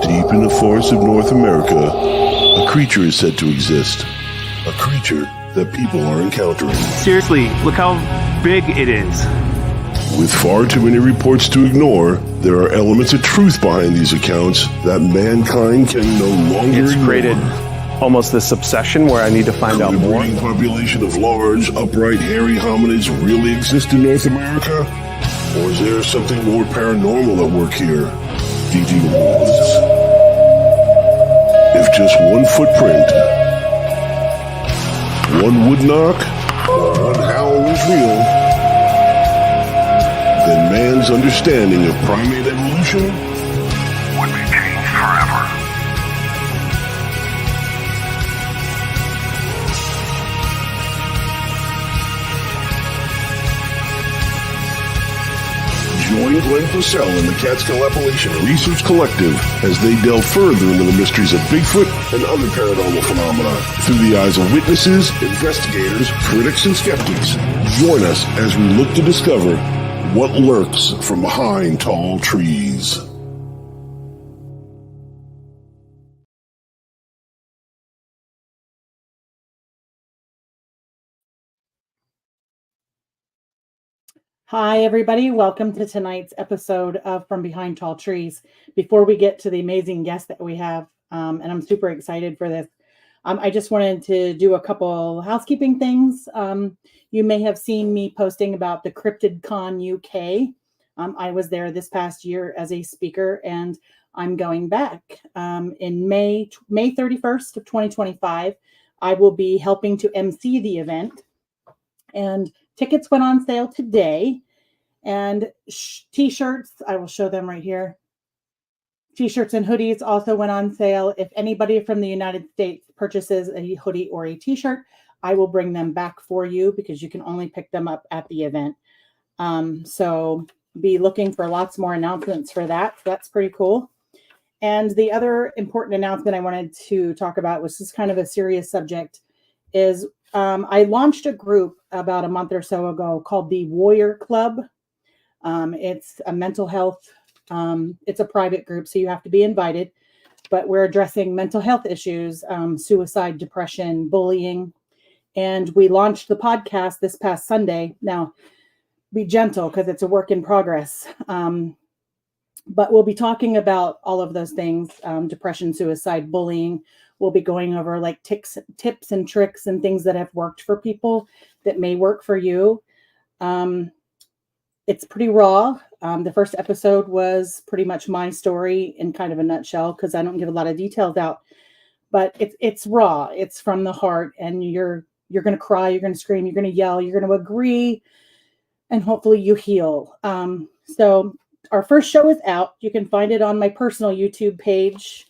Deep in the forests of North America, a creature is said to exist. A creature that people are encountering. Seriously, look how big it is. With far too many reports to ignore, there are elements of truth behind these accounts that mankind can no longer It's ignore. created almost this obsession where I need to find out Could the more. breeding population of large, upright, hairy hominids really exist in North America? Or is there something more paranormal at work here? DD Woods. If just one footprint, one wood knock, or one howl was real, then man's understanding of primate evolution would be changed forever. Join Glenn Purcell and the Catskill Appalachian Research Collective as they delve further into the mysteries of Bigfoot and other paranormal phenomena through the eyes of witnesses, investigators, critics, and skeptics. Join us as we look to discover what lurks from behind tall trees. Hi, everybody. Welcome to tonight's episode of From Behind Tall Trees. Before we get to the amazing guest that we have, and I'm super excited for this, I just wanted to do a couple housekeeping things. You may have seen me posting about the Cryptid Con UK. I was there this past year as a speaker, and I'm going back in May 31st of 2025. I will be helping to MC the event, and tickets went on sale today, and t-shirts, I will show them right here. T-shirts and hoodies also went on sale. If anybody from the United States purchases a hoodie or a t-shirt, I will bring them back for you because you can only pick them up at the event. So be looking for lots more announcements for that. So that's pretty cool. And the other important announcement I wanted to talk about, which is kind of a serious subject, is I launched a group about a month or so ago called the Warrior Club. It's a mental health, it's a private group, so you have to be invited, but we're addressing mental health issues, suicide, depression, bullying. And we launched the podcast this past Sunday. Now, be gentle because it's a work in progress. But we'll be talking about all of those things, depression, suicide, bullying. We'll be going over like tips and tricks and things that have worked for people that may work for you. It's pretty raw. The first episode was pretty much my story in kind of a nutshell because I don't give a lot of details out. But it's raw. It's from the heart, and you're going to cry, you're going to scream, you're going to yell, you're going to agree, and hopefully you heal. So our first show is out. You can find it on my personal YouTube page.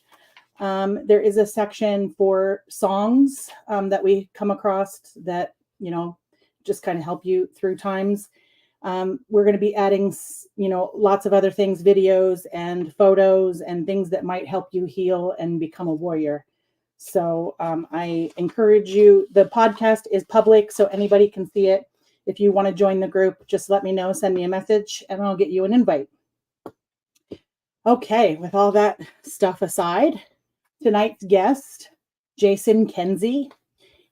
There is a section for songs that we come across that, just kind of help you through times. We're going to be adding, lots of other things, videos and photos and things that might help you heal and become a warrior. So I encourage you. The podcast is public, so anybody can see it. If you want to join the group, just let me know, send me a message, and I'll get you an invite. Okay, with all that stuff aside, tonight's guest, Jason Kenzie.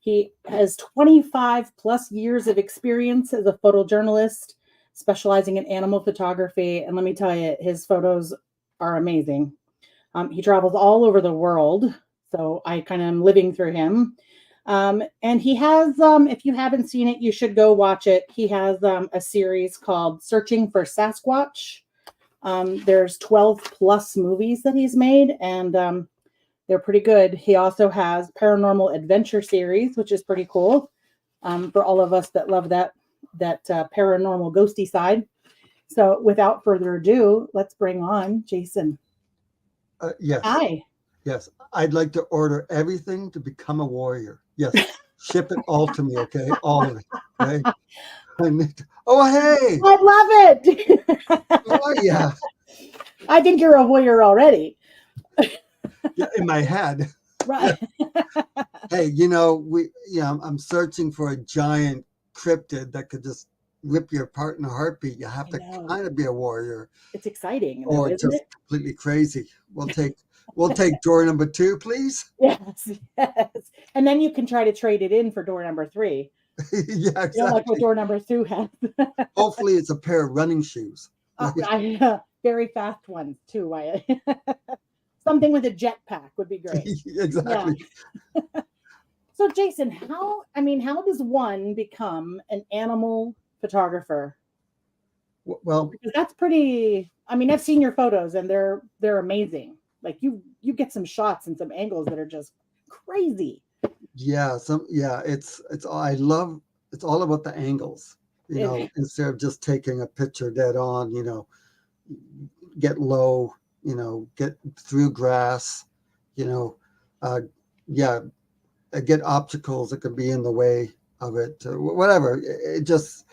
He has 25 plus years of experience as a photojournalist, specializing in animal photography. And let me tell you, his photos are amazing. He travels all over the world, so I kind of am living through him. And he has, if you haven't seen it, you should go watch it. He has a series called Searching for Sasquatch. There's 12 plus movies that he's made, and they're pretty good. He also has Paranormal Adventure series, which is pretty cool for all of us that love that paranormal ghosty side. So without further ado, let's bring on Jason. Yes. Hi. Yes. I'd like to order everything to become a warrior. Yes. Ship it all to me, okay? All of it. Okay? Oh, hey. I love it. Oh, yeah. I think you're a warrior already. Yeah, in my head. Right. Hey, I'm searching for a giant cryptid that could just rip you apart in a heartbeat. You have to kind of be a warrior. It's exciting, or isn't just it? completely crazy. We'll take We'll take door number 2, please. Yes, yes. And then you can try to trade it in for door number 3. Yeah, You know, like exactly. what door number 2 has. Hopefully it's a pair of running shoes. Very fast ones too. Something with a jetpack would be great. Exactly. Yeah. So Jason, how does one become an animal photographer? Well, Because that's pretty, I've seen your photos and they're amazing. Like you get some shots and some angles that are just crazy. yeah, it's all about the angles, instead of just taking a picture dead on, get low, get through grass, you know, yeah, get obstacles that could be in the way of it, or whatever. You just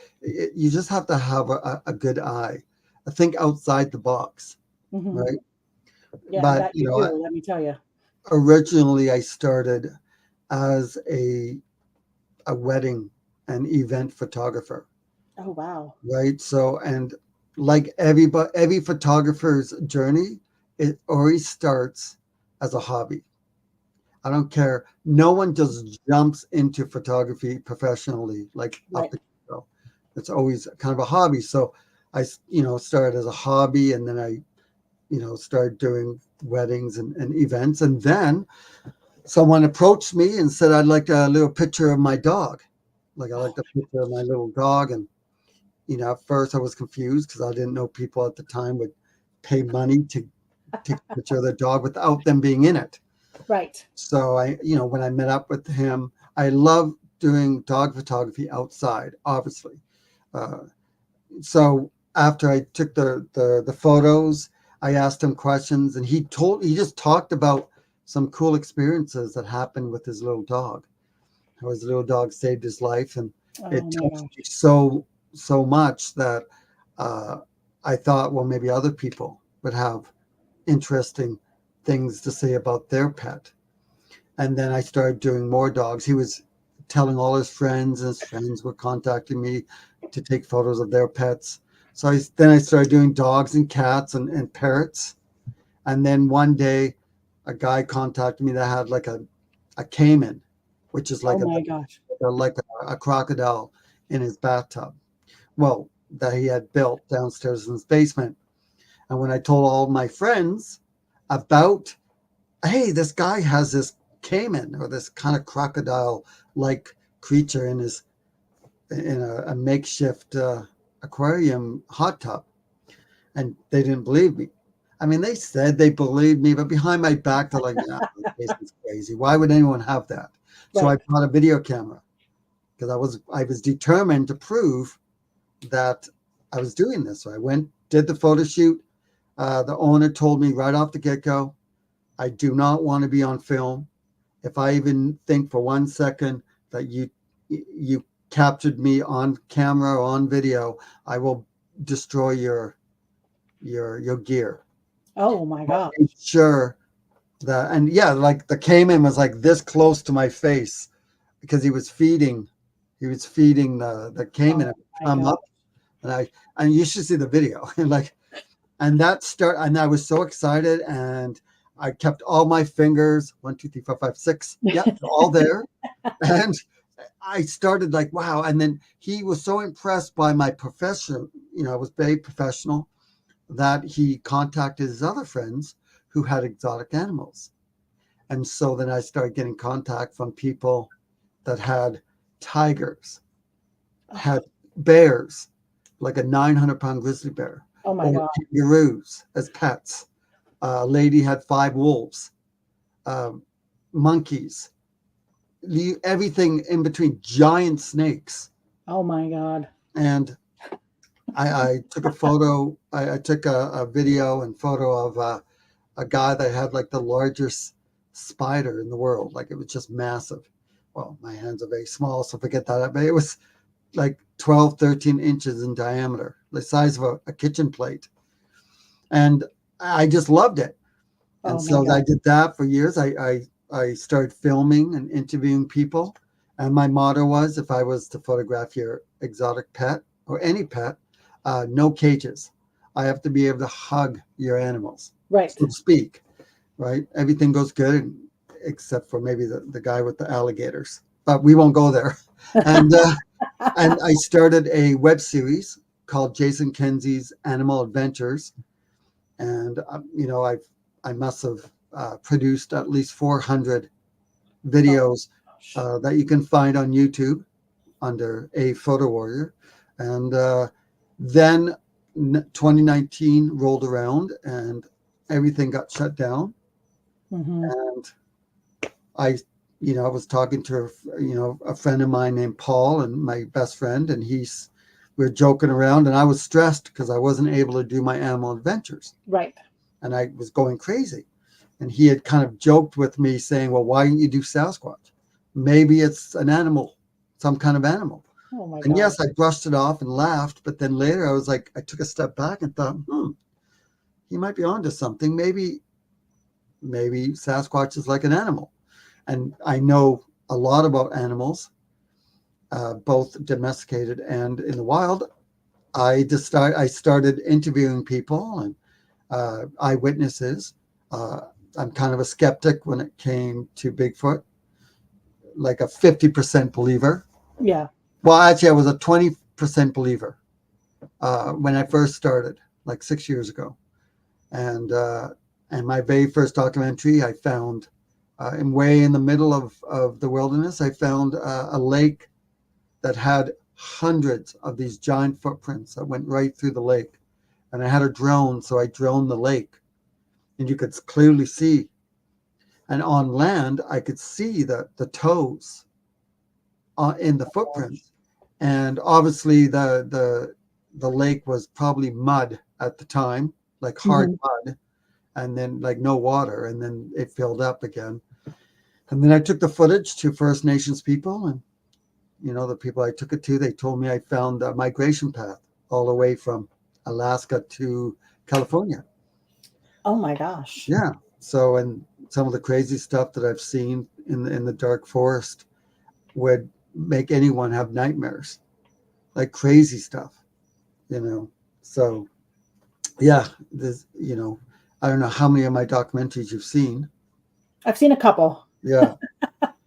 have to have a good eye. I think outside the box, Mhm. right? Yeah, But that you do, let me tell you. originally I started as a wedding and event photographer, Oh wow. right? So, and like every photographer's journey, it always starts as a hobby. I don't care. No one just jumps into photography professionally, like Right. up the go. It's always kind of a hobby. So I, started as a hobby, and then I, started doing weddings and events. And then someone approached me and said, I'd like a little picture of my dog. Like, I like the picture of my little dog. And, at first I was confused because I didn't know people at the time would pay money to take a picture of their dog without them being in it. Right. So when I met up with him, I love doing dog photography outside, obviously. So after I took the photos, I asked him questions, and he just talked about some cool experiences that happened with his little dog. How his little dog saved his life, and it Oh my touched gosh. me so much that I thought, well, maybe other people would have interesting things to say about their pet. And then I started doing more dogs. He was telling all his friends, and his friends were contacting me to take photos of their pets. So then I started doing dogs and cats and parrots. And then one day, a guy contacted me that had like a caiman, which is Oh like my gosh. a crocodile in his bathtub. Well, that he had built downstairs in his basement. And when I told all my friends about, hey, this guy has this caiman, or this kind of crocodile like creature in a makeshift aquarium hot tub, and they didn't believe me. I mean, they said they believed me, but behind my back, they're like, "Nah, Jason's crazy. Why would anyone have that?" So I Right. bought a video camera because I was determined to prove that I was doing this. So I went, did the photo shoot. The owner told me right off the get-go, I do not want to be on film. If I even think for 1 second that you captured me on camera or on video, I will destroy your gear. Oh my gosh. I'm sure that, and yeah, like the caiman was like this close to my face because he was feeding the caiman. Oh my I'm gosh. up, and you should see the video. And I was so excited, and I kept all my fingers, 1, 2, 3, 4, 5, 6. Yeah, they're all there. And I started like, wow. And then he was so impressed by my profession, I was very professional, that he contacted his other friends who had exotic animals. And so then I started getting contact from people that had tigers, had bears, like a 900-pound grizzly bear, Oh my or God. kangaroos as pets. A lady had 5 wolves, monkeys, everything in between, giant snakes. Oh my God. And I took a photo. I took a video and photo of a guy that had like the largest spider in the world. Like, it was just massive. Well, my hands are very small, so forget that. But it was like 12, 13 inches in diameter, the size of a kitchen plate. And I just loved it. Oh And my so I God. did that for years. I started filming and interviewing people. And my motto was, if I was to photograph your exotic pet or any pet, no cages. I have to be able to hug your animals, Right. so to speak. right? Everything goes good except for maybe the guy with the alligators, but we won't go there. And and I started a web series called Jason Kenzie's Animal Adventures, and I must have produced at least 400 videos that you can find on YouTube under a photo warrior. And then 2019 rolled around and everything got shut down. And I was talking to a friend of mine named Paul, and my best friend, and we were joking around, and I was stressed because I wasn't able to do my animal adventures. Right. And I was going crazy. And he had kind of joked with me saying, well, why didn't you do Sasquatch? Maybe it's an animal, some kind of animal. Oh my And God. yes, I brushed it off and laughed, but then later I was like, I took a step back and thought, he might be onto something. Maybe Sasquatch is like an animal. And I know a lot about animals, both domesticated and in the wild. I started interviewing people and eyewitnesses. I'm kind of a skeptic when it came to Bigfoot, like a 50% believer. Yeah. Well, actually, I was a 20% believer when I first started, like 6 years ago. And my very first documentary, I found way in the middle of the wilderness, I found a lake that had hundreds of these giant footprints that went right through the lake. And I had a drone, so I droned the lake, and you could clearly see. And on land, I could see the toes in the footprints. And obviously, the lake was probably mud at the time, like hard mud, and then like no water, and then it filled up again. And then I took the footage to First Nations people, and the people I took it to, they told me I found a migration path all the way from Alaska to California. Oh my gosh. Yeah. So, and some of the crazy stuff that I've seen in the dark forest would make anyone have nightmares, like crazy stuff, So, yeah, there's, I don't know how many of my documentaries you've seen. I've seen a couple. Yeah.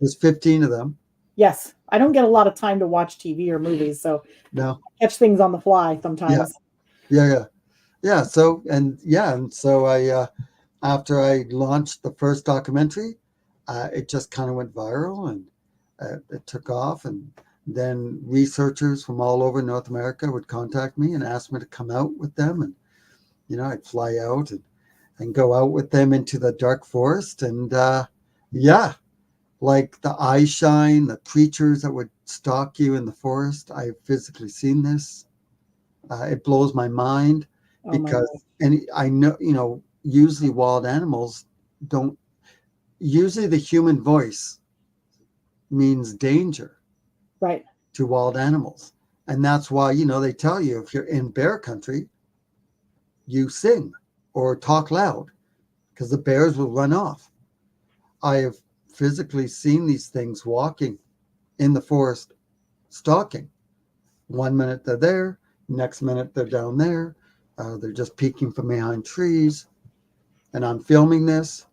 There's 15 of them. Yes. I don't get a lot of time to watch TV or movies, so No. I catch things on the fly sometimes. Yeah. So I after I launched the first documentary, it just kind of went viral, and it took off. And then researchers from all over North America would contact me and ask me to come out with them. And, I'd fly out and go out with them into the dark forest. And like the eye shine, the creatures that would stalk you in the forest. I've physically seen this. It blows my mind because I know, usually wild animals don't, usually the human voice means danger, right, to wild animals. And that's why, they tell you if you're in bear country, you sing or talk loud because the bears will run off. I have physically seen these things walking in the forest, stalking. 1 minute they're there, next minute they're down there. They're just peeking from behind trees. And I'm filming this.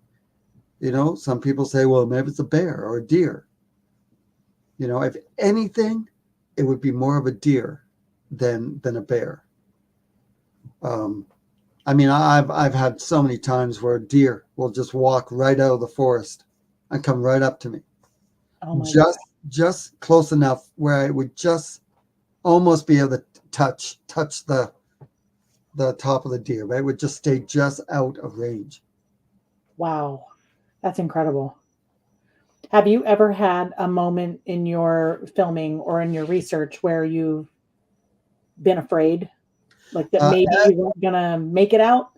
Some people say, well, maybe it's a bear or a deer. If anything, it would be more of a deer than a bear. I've had so many times where a deer will just walk right out of the forest and come right up to me. Oh my God. Just close enough where I would just almost be able to touch the top of the deer, but it would just stay just out of range. Wow. That's incredible. Have you ever had a moment in your filming or in your research where you've been afraid? Like that maybe you weren't going to make it out?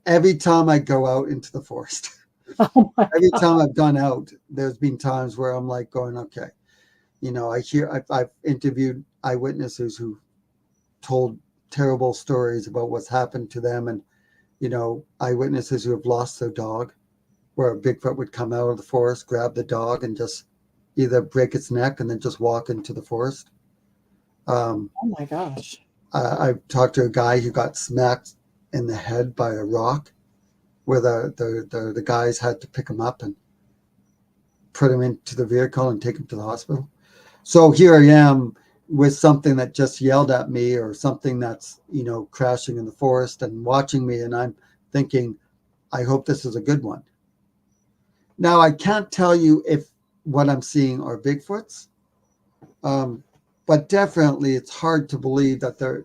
Every time I go out into the forest, every time I've gone out, there's been times where I'm like going, okay, I've interviewed eyewitnesses who told terrible stories about what's happened to them, and eyewitnesses who have lost their dog, where a Bigfoot would come out of the forest, grab the dog, and just either break its neck and then just walk into the forest. Oh my gosh. I've talked to a guy who got smacked in the head by a rock where the guys had to pick him up and put him into the vehicle and take him to the hospital. So here I am with something that just yelled at me, or something that's, crashing in the forest and watching me. And I'm thinking, I hope this is a good one. Now, I can't tell you if what I'm seeing are Bigfoots, but definitely it's hard to believe that they're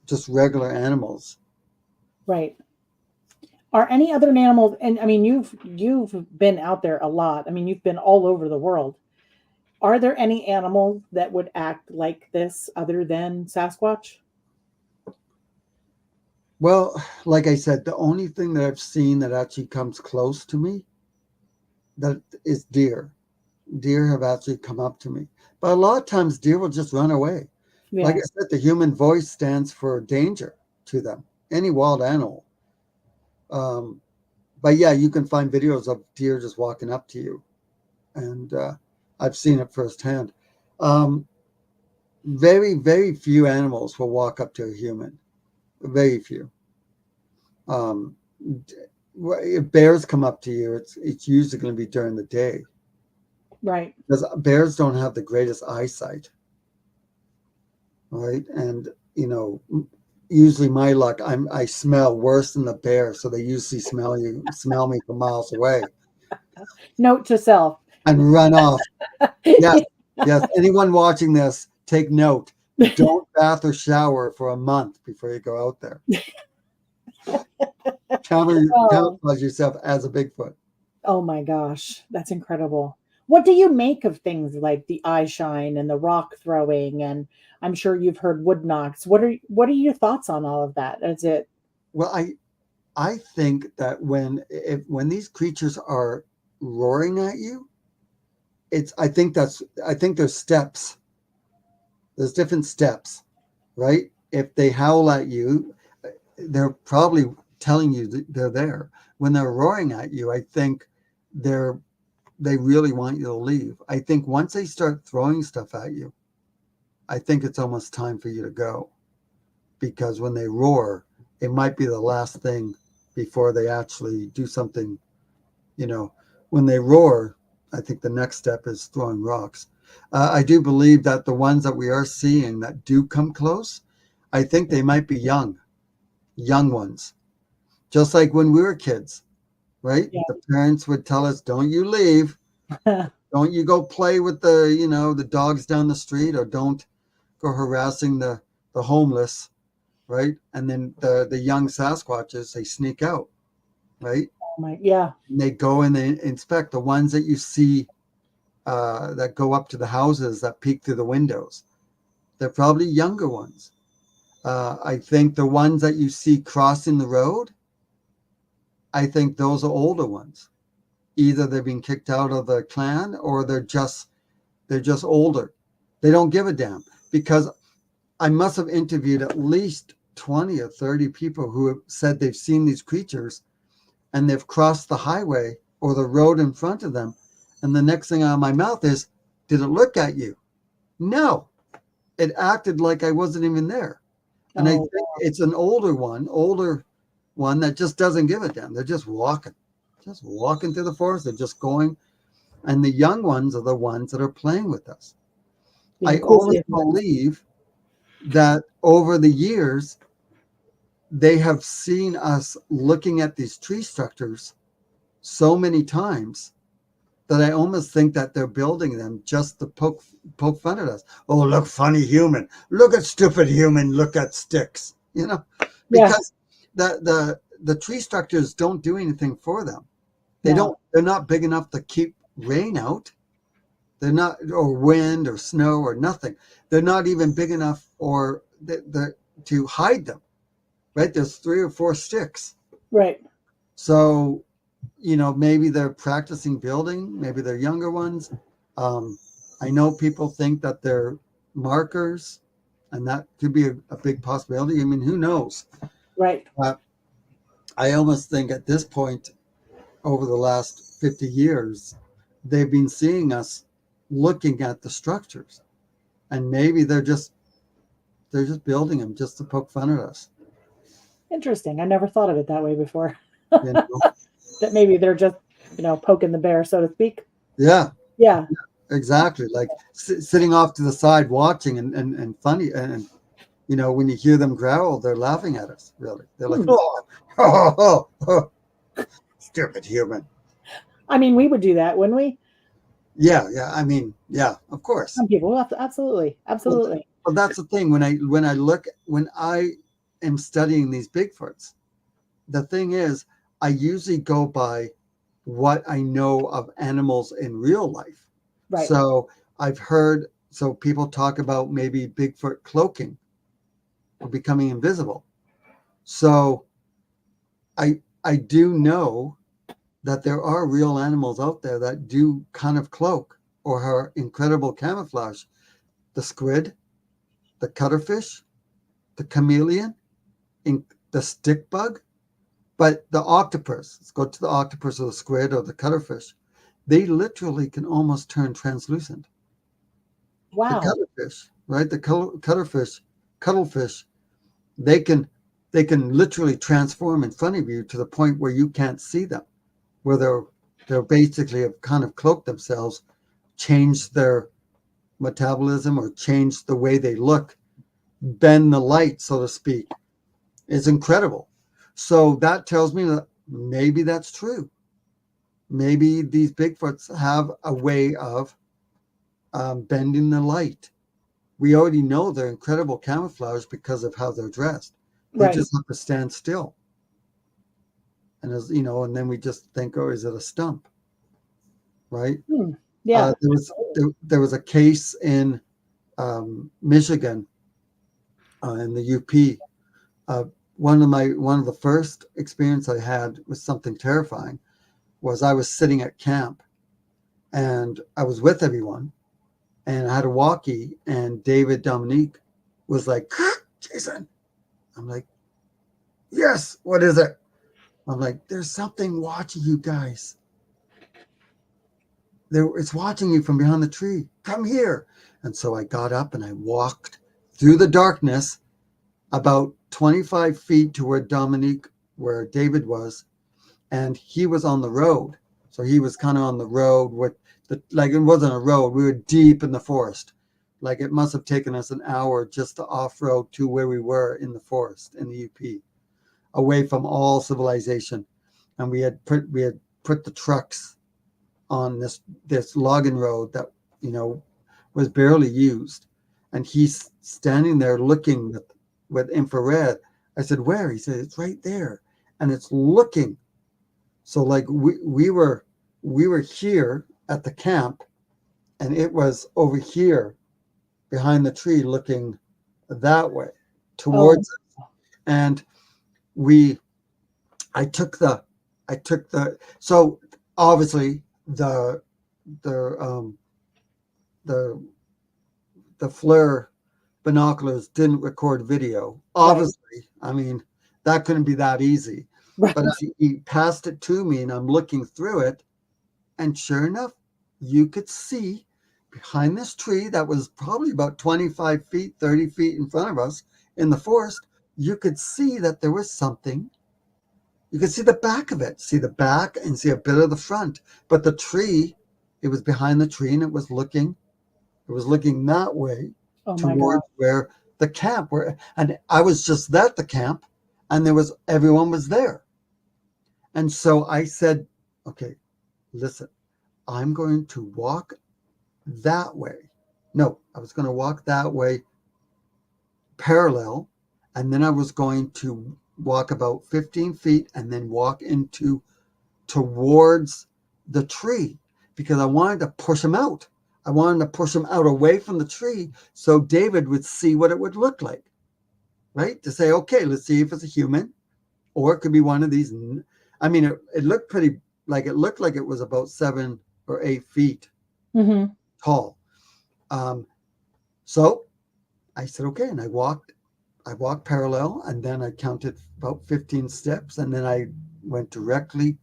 just regular animals. Right. Are any other animals, and I mean, you've been out there a lot. I mean, you've been all over the world. Are there any animals that would act like this other than Sasquatch? Well, like I said, the only thing that I've seen that actually comes close to me, that is deer. Deer have actually come up to me. But a lot of times deer will just run away. Yeah. Like I said, the human voice stands for danger to them, any wild animal. But yeah, you can find videos of deer just walking up to you. And I've seen it firsthand. Very, very few animals will walk up to a human. Very few. If bears come up to you, it's usually going to be during the day. Right. Because bears don't have the greatest eyesight. Right. And, usually my luck, I smell worse than the bear. So they usually smell me from miles away. Note to self. And run off. Yes. Yes. Anyone watching this, take note. Don't bath or shower for a month before you go out there. Camouflage yourself as a Bigfoot. Oh my gosh, that's incredible. What do you make of things like the eye shine and the rock throwing? And I'm sure you've heard wood knocks. What are your thoughts on all of that? Is it? Well, I think that when these creatures are roaring at you, I think there's steps. There's different steps, right? If they howl at you, they're probably telling you that they're there. When they're roaring at you, I think they really want you to leave. I think once they start throwing stuff at you, I think it's almost time for you to go. Because when they roar, it might be the last thing before they actually do something. When they roar, I think the next step is throwing rocks. I do believe that the ones that we are seeing that do come close, I think they might be young ones. Just like when we were kids, right? Yeah. The parents would tell us, don't you leave. Don't you go play with the dogs down the street, or don't go harassing the homeless, right? And then the young Sasquatches, they sneak out, right? Yeah. And they go and they inspect the ones that you see that go up to the houses, that peek through the windows. They're probably younger ones. I think the ones that you see crossing the road, I think those are older ones. Either they've been kicked out of the clan, or they're just older. They don't give a damn, because I must have interviewed at least 20 or 30 people who have said they've seen these creatures, and they've crossed the highway or the road in front of them. And the next thing out of my mouth is, did it look at you? No, it acted like I wasn't even there. And I think it's an older one that just doesn't give a damn. They're just walking through the forest. They're just going. And the young ones are the ones that are playing with us. I always believe that over the years, they have seen us looking at these tree structures so many times that I almost think that they're building them just to poke fun at us. Oh, look, funny human. Look at stupid human. Look at sticks. Because the tree structures don't do anything for them. They're not big enough to keep rain out. They're not, or wind or snow or nothing. They're not even big enough to hide them. Right? There's 3 or 4 sticks. Right. So, maybe they're practicing building. Maybe they're younger ones. I know people think that they're markers, and that could be a big possibility. I mean, who knows? Right. I almost think at this point, over the last 50 years, they've been seeing us looking at the structures, and maybe they're just building them just to poke fun at us. Interesting. I never thought of it that way before. that maybe they're just, poking the bear, so to speak. Yeah, Yeah. exactly. Like sitting off to the side watching and funny. And, when you hear them growl, they're laughing at us, really. They're like, oh, stupid human. I mean, we would do that, wouldn't we? Yeah. I mean, yeah, of course. Some people, absolutely. Well, that's the thing. When I am studying these Bigfoots, the thing is, I usually go by what I know of animals in real life. Right. So I've heard, people talk about maybe Bigfoot cloaking or becoming invisible. So I do know that there are real animals out there that do kind of cloak or are incredible camouflage. The squid, the cuttlefish, the chameleon, the stick bug, but the octopus, let's go to the octopus or the squid or the cuttlefish, they literally can almost turn translucent. Wow. The cuttlefish, right? The cuttlefish, they can literally transform in front of you to the point where you can't see them, where they're basically have kind of cloaked themselves, changed their metabolism or changed the way they look, bend the light, so to speak. It's incredible. So that tells me that maybe that's true. Maybe these Bigfoots have a way of bending the light. We already know they're incredible camouflage because of how they're dressed. They Right. just have to stand still. And and then we just think, oh, is it a stump? Right? Yeah. There was a case in Michigan, in the UP. One of the first experience I had was something terrifying. Was I was sitting at camp, and I was with everyone, and I had a walkie, and David Dominique was like, Jason. I'm like, yes, what is it? I'm like, there's something watching you guys. It's watching you from behind the tree. Come here. And so I got up and I walked through the darkness about 25 feet to where David was. And he was on the road. So he was kind of on the road with it wasn't a road. We were deep in the forest. Like it must have taken us an hour just to off-road to where we were in the forest in the UP, away from all civilization. And we had put the trucks on this logging road that, was barely used. And he's standing there looking with infrared. I said, where? He said, it's right there. And it's looking. So like we were here at the camp, and it was over here behind the tree looking that way towards us. And so obviously the FLIR binoculars didn't record video. Obviously, I mean, that couldn't be that easy. Right. But he passed it to me, and I'm looking through it, and sure enough, you could see behind this tree that was probably about 25 feet, 30 feet in front of us in the forest, you could see that there was something. You could see the back of it, see the back and see a bit of the front. But the tree, it was behind the tree, and it was looking that way towards where the camp were. And I was just at the camp, and everyone was there. And so I said, okay, listen, I'm going to walk that way. No, I was going to walk that way parallel, and then I was going to walk about 15 feet and then walk towards the tree, because I wanted to push him out. I wanted to push him out away from the tree so David would see what it would look like, right? To say, okay, let's see if it's a human, or it could be one of these. I mean, it looked pretty, like it looked like it was about 7 or 8 feet tall. So I said, okay. And I walked parallel, and then I counted about 15 steps, and then I went directly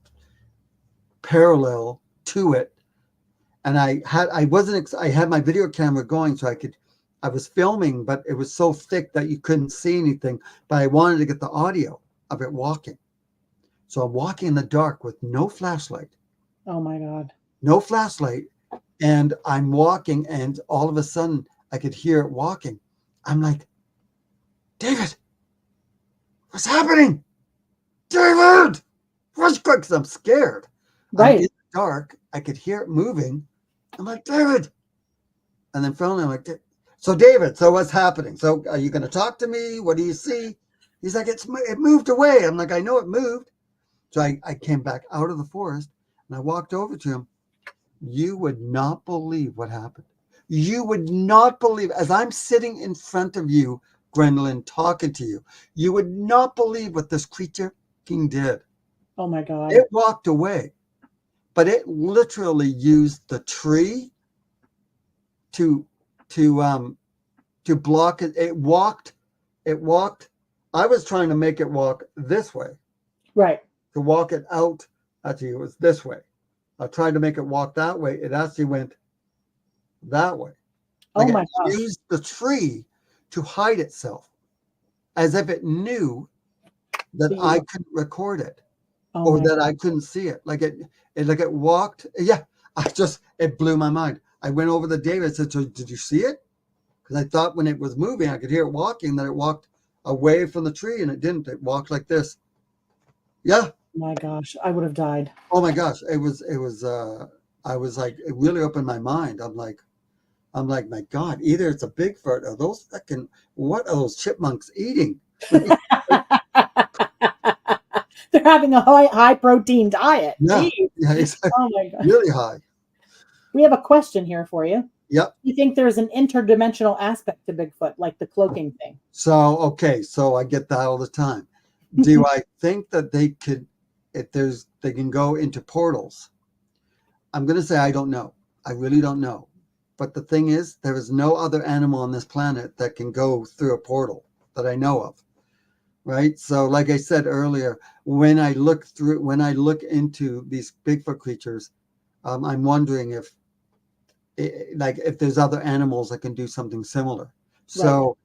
parallel to it. And I had my video camera going, so I was filming, but it was so thick that you couldn't see anything, but I wanted to get the audio of it walking. So I'm walking in the dark with no flashlight. Oh my God. No flashlight. And I'm walking, and all of a sudden I could hear it walking. I'm like, David, what's happening? David! Rush quick, because I'm scared. I'm in Right. the dark. I could hear it moving. I'm like, David. And then finally I'm like, so David, so what's happening? So are you going to talk to me? What do you see? He's like, it moved away. I'm like, I know it moved. So I came back out of the forest and I walked over to him. You would not believe what happened. You would not believe, as I'm sitting in front of you, Gwendolyn, talking to you, you would not believe what this creature did. Oh my God. It walked away, but it literally used the tree to block it. It walked. I was trying to make it walk this way, Right. to walk it out. Actually, it was this way. I tried to make it walk that way. It actually went that way. Oh my it gosh. used the tree to hide itself, as if it knew that I couldn't record it, Oh or my that God. I couldn't see it. It walked. Yeah, it blew my mind. I went over to David and said, so did you see it? Because I thought when it was moving, I could hear it walking, that it walked away from the tree, and it didn't. It walked like this. Yeah. My gosh, I would have died. Oh my gosh. I was like, it really opened my mind. I'm like, my God, either it's a Bigfoot or what are those chipmunks eating? They're having a high protein diet. Yeah. Jeez. Yeah, exactly. Oh my God. Really high. We have a question here for you. Yep. You think there's an interdimensional aspect to Bigfoot, like the cloaking thing? So, okay. So I get that all the time. Do I think that they can go into portals? I'm going to say I don't know. I really don't know. But the thing is, there is no other animal on this planet that can go through a portal that I know of. Right. So like I said earlier, when I look into these Bigfoot creatures, I'm wondering if there's other animals that can do something similar. So,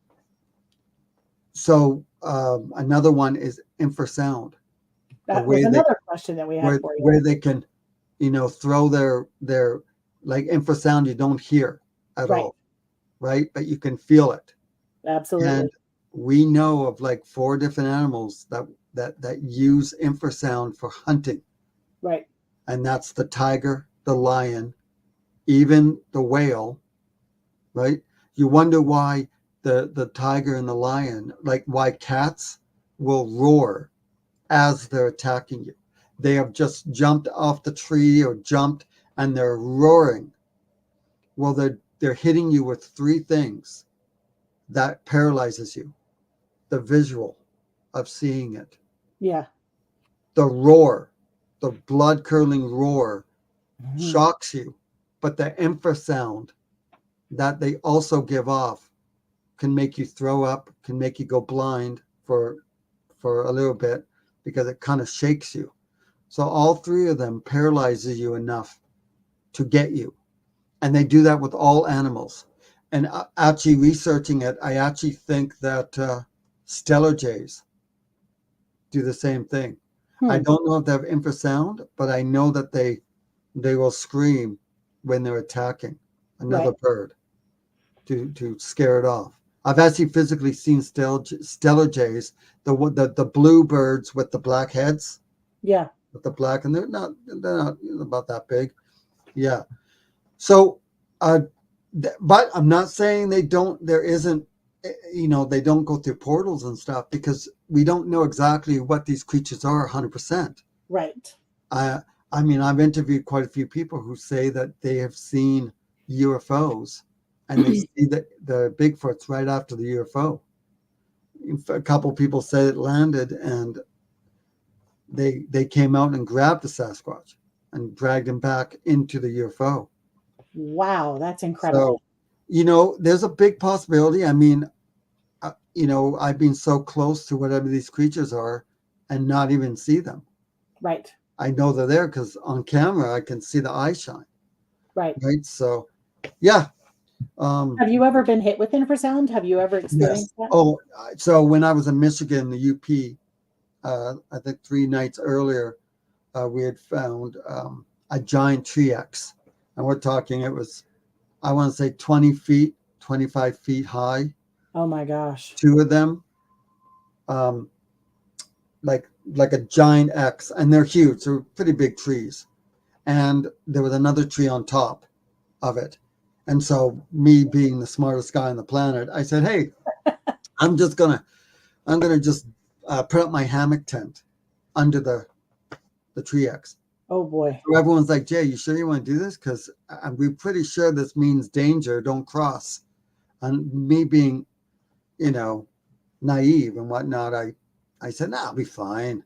another one is infrasound. That was another question that we had for you. Where they can, throw their like infrasound you don't hear at all, right? But you can feel it. Absolutely. And we know of like 4 different animals that use infrasound for hunting. Right. And that's the tiger, the lion, even the whale, right? You wonder why the tiger and the lion, like why cats will roar as they're attacking you. They have just jumped off the tree or jumped and they're roaring. Well, they're hitting you with 3 things that paralyzes you. The visual of seeing it. Yeah. The roar, the blood curdling roar shocks you. But the infrasound that they also give off can make you throw up, can make you go blind for a little bit because it kind of shakes you. So all 3 of them paralyzes you enough to get you. And they do that with all animals. And actually researching it, I actually think that stellar jays do the same thing. I don't know if they have infrasound, but I know that they will scream when they're attacking another bird to scare it off. I've actually physically seen stellar jays, the blue birds with the black heads. Yeah. With the black, and they're not about that big. Yeah. So, but I'm not saying they don't. There isn't, they don't go through portals and stuff because we don't know exactly what these creatures are 100%. Right. I mean, I've interviewed quite a few people who say that they have seen UFOs and they see the Bigfoots right after the UFO. A couple of people said it landed and they came out and grabbed the Sasquatch and dragged him back into the UFO. Wow, that's incredible. So, there's a big possibility. I mean, I've been so close to whatever these creatures are and not even see them. Right. I know they're there because on camera I can see the eye shine. Right. Right. So, yeah. Have you ever been hit with infrasound? Have you ever experienced that? Oh, so when I was in Michigan, the UP, I think 3 nights earlier, we had found a giant tree X. And we're talking, it was, I want to say 20 feet, 25 feet high. Oh my gosh. 2 of them, like a giant X, and they're huge. They're pretty big trees. And there was another tree on top of it. And so me being the smartest guy on the planet, I said, hey, I'm gonna just put up my hammock tent under the tree X. Oh boy. So everyone's like, Jay, you sure you want to do this? Because we're pretty sure this means danger. Don't cross. And me being, naive and whatnot, I said, nah, I'll be fine.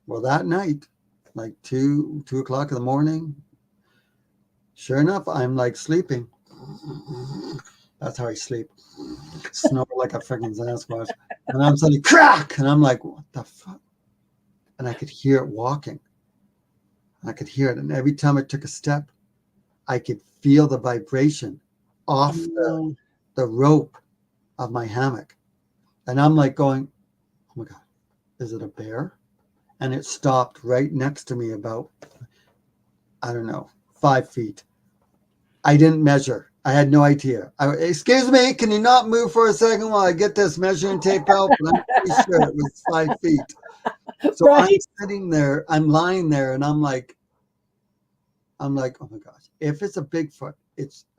Well, that night, like 2 o'clock in the morning, sure enough, I'm like sleeping. That's how I sleep. Snore like a freaking Sasquatch. And I'm suddenly crack. And I'm like, what the fuck? And I could hear it walking. I could hear it. And every time I took a step, I could feel the vibration off the rope of my hammock. And I'm like going, oh my God, is it a bear? And it stopped right next to me about, I don't know, 5 feet. I didn't measure. I had no idea. Excuse me, can you not move for a second while I get this measuring tape out? But I'm pretty sure it was 5 feet. So right. I'm sitting there, I'm lying there, and I'm like, oh my gosh, if it's a Bigfoot,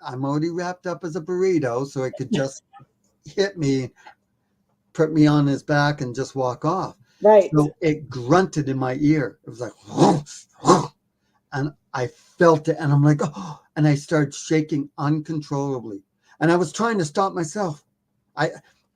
I'm already wrapped up as a burrito, so it could just hit me, put me on his back, and just walk off. Right. So it grunted in my ear. It was like, whoosh, whoosh, and I felt it, and I'm like, oh, and I started shaking uncontrollably. And I was trying to stop myself.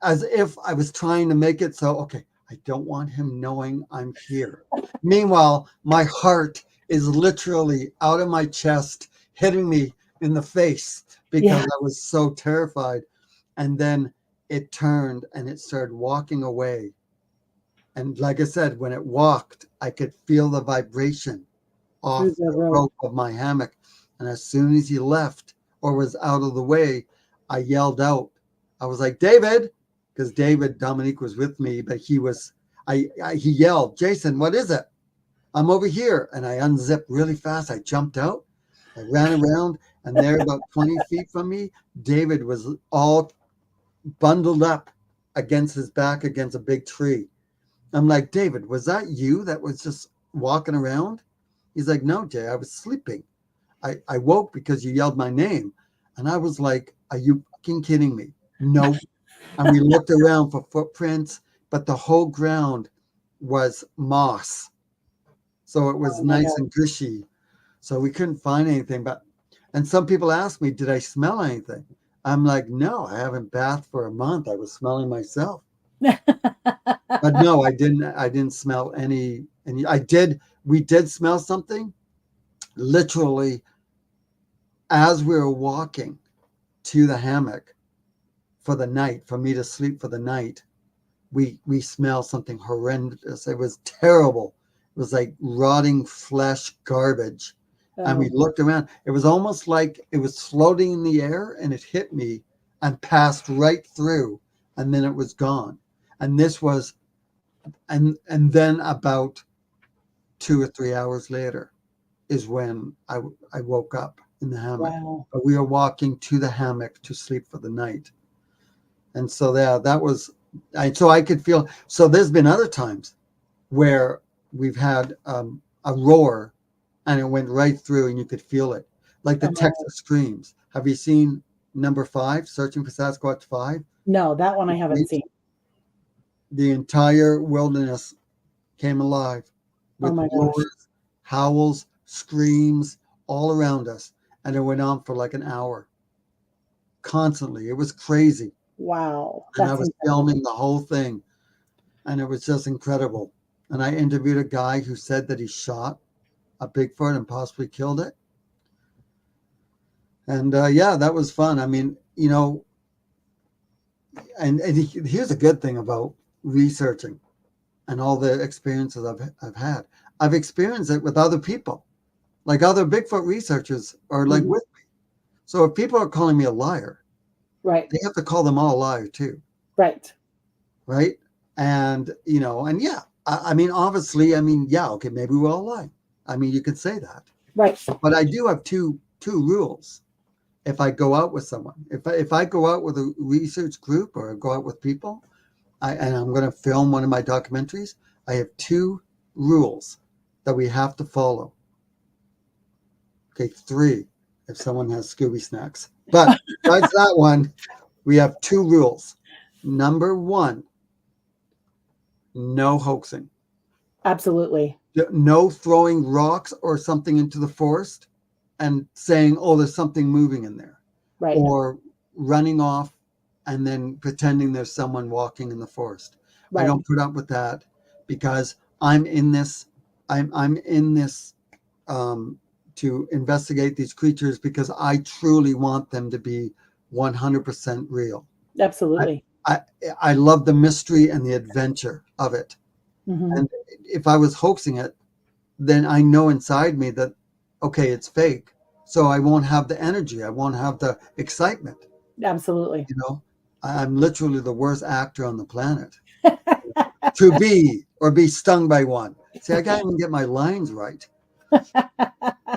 As if I was trying to make it so, okay, I don't want him knowing I'm here. Meanwhile, my heart is literally out of my chest, hitting me in the face because I was so terrified. And then it turned and it started walking away. And like I said, when it walked, I could feel the vibration off the rope of my hammock. And as soon as he left or was out of the way, I yelled out. I was like, David, because Dominique was with me, but he yelled, Jason, what is it? I'm over here. And I unzipped really fast. I jumped out. I ran around, and there about 20 feet from me, David was all bundled up against his back against a big tree. I'm like, David, was that you that was just walking around? He's like, no, Jay, I was sleeping. I woke because you yelled my name. And I was like, are you fucking kidding me? No. And we looked around for footprints, but the whole ground was moss. So it was nice and gushy. So we couldn't find anything. And some people ask me, did I smell anything? I'm like, no, I haven't bathed for a month. I was smelling myself. But no, I didn't smell any. And we did smell something. Literally, as we were walking to the hammock for the night, for me to sleep for the night, we smelled something horrendous. It was terrible. It was like rotting flesh garbage. Oh. And we looked around. It was almost like it was floating in the air, and it hit me and passed right through, and then it was gone. And this was, and then about 2 or 3 hours later is when I woke up in the hammock. Wow. But we were walking to the hammock to sleep for the night. And so that was, so I could feel, so there's been other times where we've had a roar and it went right through and you could feel it. Like the Texas screams. Have you seen number 5, Searching for Sasquatch 5? No, that one I haven't seen. The entire wilderness came alive with roars, howls, screams all around us. And it went on for like an hour. Constantly. It was crazy. Wow. And I was filming the whole thing. And it was just incredible. And I interviewed a guy who said that he shot a Bigfoot and possibly killed it. And that was fun. I mean, and here's a good thing about researching and all the experiences I've had. I've experienced it with other people, like other Bigfoot researchers are like with me. So if people are calling me a liar, right, they have to call them all a liar too. Right. Right. And, and I mean, obviously, I mean, yeah, okay, maybe we're all lying. I mean, you could say that. Right. But I do have two rules. If I go out with someone, if I go out with a research group or go out with people, and I'm going to film one of my documentaries, I have two rules that we have to follow. Okay, three if someone has Scooby snacks. But besides that one, we have two rules. Number one, no hoaxing. Absolutely. No throwing rocks or something into the forest and saying, oh, there's something moving in there. Right. Or running off and then pretending there's someone walking in the forest. Right. I don't put up with that because I'm in this to investigate these creatures because I truly want them to be 100% real. Absolutely. I love the mystery and the adventure of it. Mm-hmm. And if I was hoaxing it, then I know inside me that, okay, it's fake. So I won't have the energy. I won't have the excitement. Absolutely. You know, I'm literally the worst actor on the planet to be or be stung by one. See, I can't even get my lines right.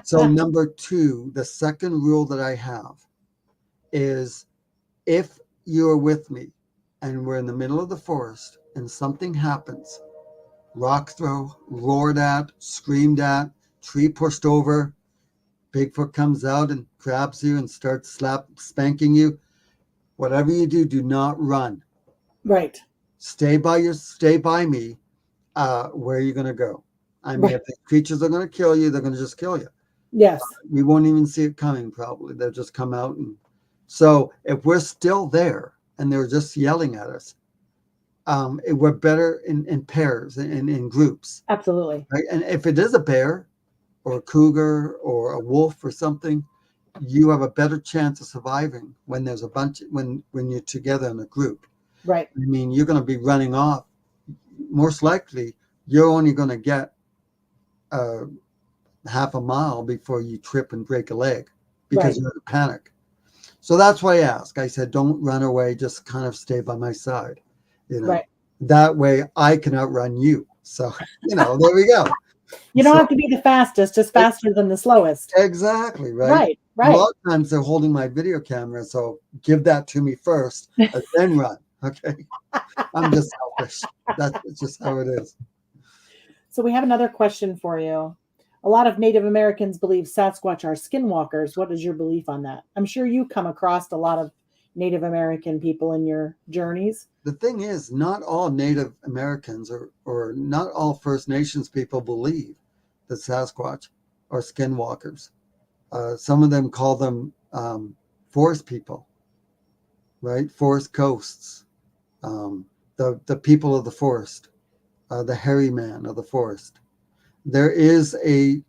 So number two, the second rule that I have is if you're with me and we're in the middle of the forest and something happens, rock throw, roared at, screamed at, tree pushed over, Bigfoot comes out and grabs you and starts spanking you. Whatever you do, do not run. Right. Stay by me. Where are you going to go? I mean, Right. if the creatures are going to kill you, they're going to just kill you. Yes. We won't even see it coming, probably. They'll just come out. And so if we're still there and they're just yelling at us, we're better in pairs and in groups. Absolutely. Right? And if it is a bear or a cougar or a wolf or something, you have a better chance of surviving when there's a bunch, when you're together in a group. Right. I mean, you're going to be running off. Most likely, you're only going to get half a mile before you trip and break a leg because you're in a panic. So that's why I asked. I said, don't run away. Just kind of stay by my side. You know, that way I can outrun you. So, you know, there we go. You don't have to be the fastest, just faster than the slowest. Exactly. Right. Right. A lot of times they're holding my video camera. So give that to me first and then run. Okay. I'm just selfish. That's just how it is. So we have another question for you. A lot of Native Americans believe Sasquatch are skinwalkers. What is your belief on that? I'm sure you come across a lot of Native American people in your journeys. The thing is, not all Native Americans or not all First Nations people believe that Sasquatch are skinwalkers. Some of them call them forest people, right? Forest ghosts, the people of the forest, the hairy man of the forest. There is a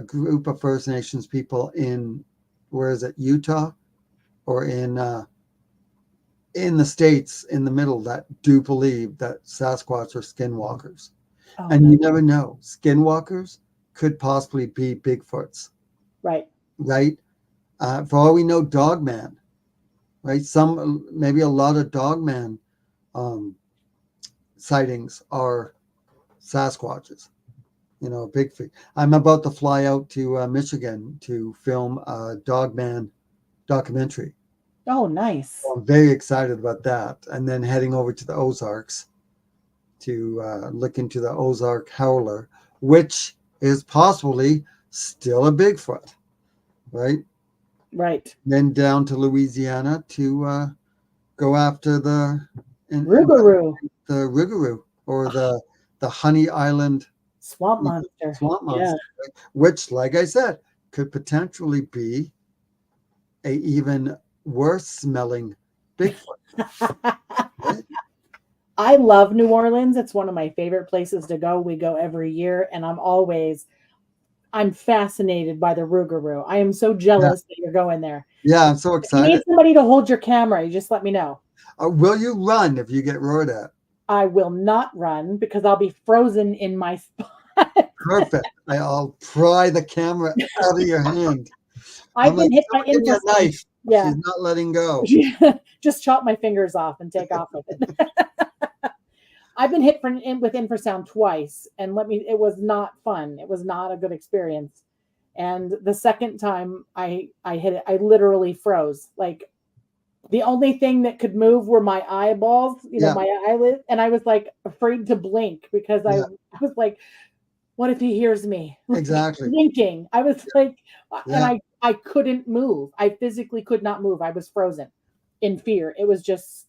group of First Nations people in, where is it, Utah, or in the States in the middle that do believe that Sasquatch are skinwalkers. Oh, and you never know. Skinwalkers could possibly be Bigfoots. Right. Right? For all we know, Dogman. Right? Maybe a lot of Dogman sightings are Sasquatches. You know, Bigfoot. I'm about to fly out to Michigan to film a Dogman documentary. Oh, nice. So I'm very excited about that. And then heading over to the Ozarks to look into the Ozark howler, which is possibly still a Bigfoot, right? Right. Then down to Louisiana to go after the Rougarou. The Rougarou, or the Honey Island Swamp monster. Swamp monster, Yeah. right? Which, like I said, could potentially be a even worse smelling Bigfoot. Right? I love New Orleans. It's one of my favorite places to go. We go every year, and I'm fascinated by the Rougarou. I am so jealous that you're going there. Yeah, I'm so If you excited. need somebody to hold your camera, you just let me know. Will you run if you get roared at? I will not run because I'll be frozen in my spot. Perfect. I'll pry the camera out of your hand. I've been hit by give me a knife. Yeah. She's not letting go. Just chop my fingers off and take off with it. I've been hit with infrasound twice, and it was not fun. It was not a good experience. And the second time I hit it, I literally froze. Like the only thing that could move were my eyeballs, Yeah. my eyelids, and I was like afraid to blink because I was like, what if he hears me? Exactly. Blinking. I was like, Yeah. and I couldn't move. I physically could not move. I was frozen in fear. It was just,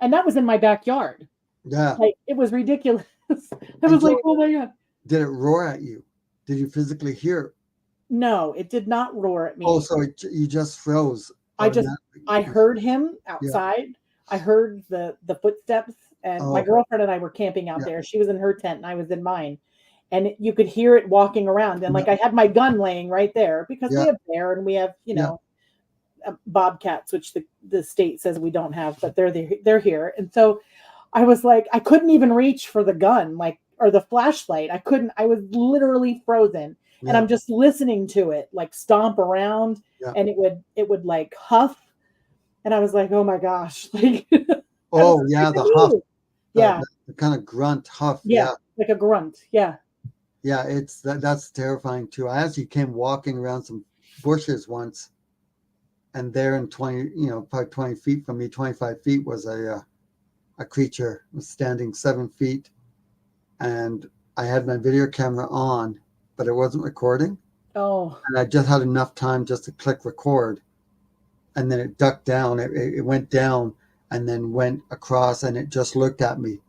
and that was in my backyard. Yeah. Like it was ridiculous. I was like, oh my God. Did it roar at you? Did you physically hear it? No, it did not roar at me. Oh, so you just froze. I heard him outside. I heard the footsteps, and my girlfriend and I were camping out there. She was in her tent and I was in mine. And you could hear it walking around. And like I had my gun laying right there because we have bear and we have, bobcats, which the state says we don't have, but they're here. And so I was like, I couldn't even reach for the gun, or the flashlight. I was literally frozen. Yeah. And I'm just listening to it like stomp around and it would like huff. And I was like, oh my gosh. Like, oh yeah, the huff. Yeah. The kind of grunt huff. Yeah. Like a grunt. Yeah. Yeah, that's terrifying too. I actually came walking around some bushes once, and there in probably 20 feet from me, 25 feet was a creature was standing 7 feet, and I had my video camera on, but it wasn't recording. Oh. And I just had enough time just to click record, and then it ducked down. It went down and then went across, and it just looked at me.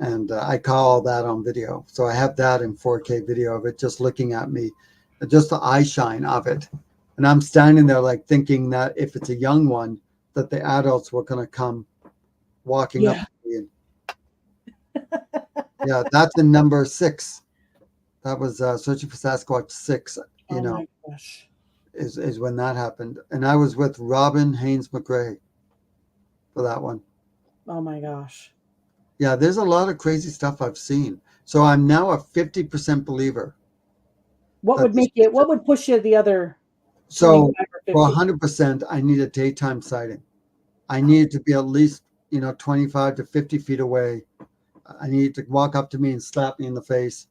And I caught all that on video. So I have that in 4K video of it just looking at me, just the eye shine of it. And I'm standing there like thinking that if it's a young one, that the adults were going to come walking up to me. Yeah, that's in number 6. That was Searching for Sasquatch 6, my gosh. is when that happened. And I was with Robin Haynes McRae for that one. Oh my gosh. Yeah, there's a lot of crazy stuff I've seen. So I'm now a 50% believer. What would push you the other? So for 100%, I need a daytime sighting. I need to be at least, 25 to 50 feet away. I need to walk up to me and slap me in the face.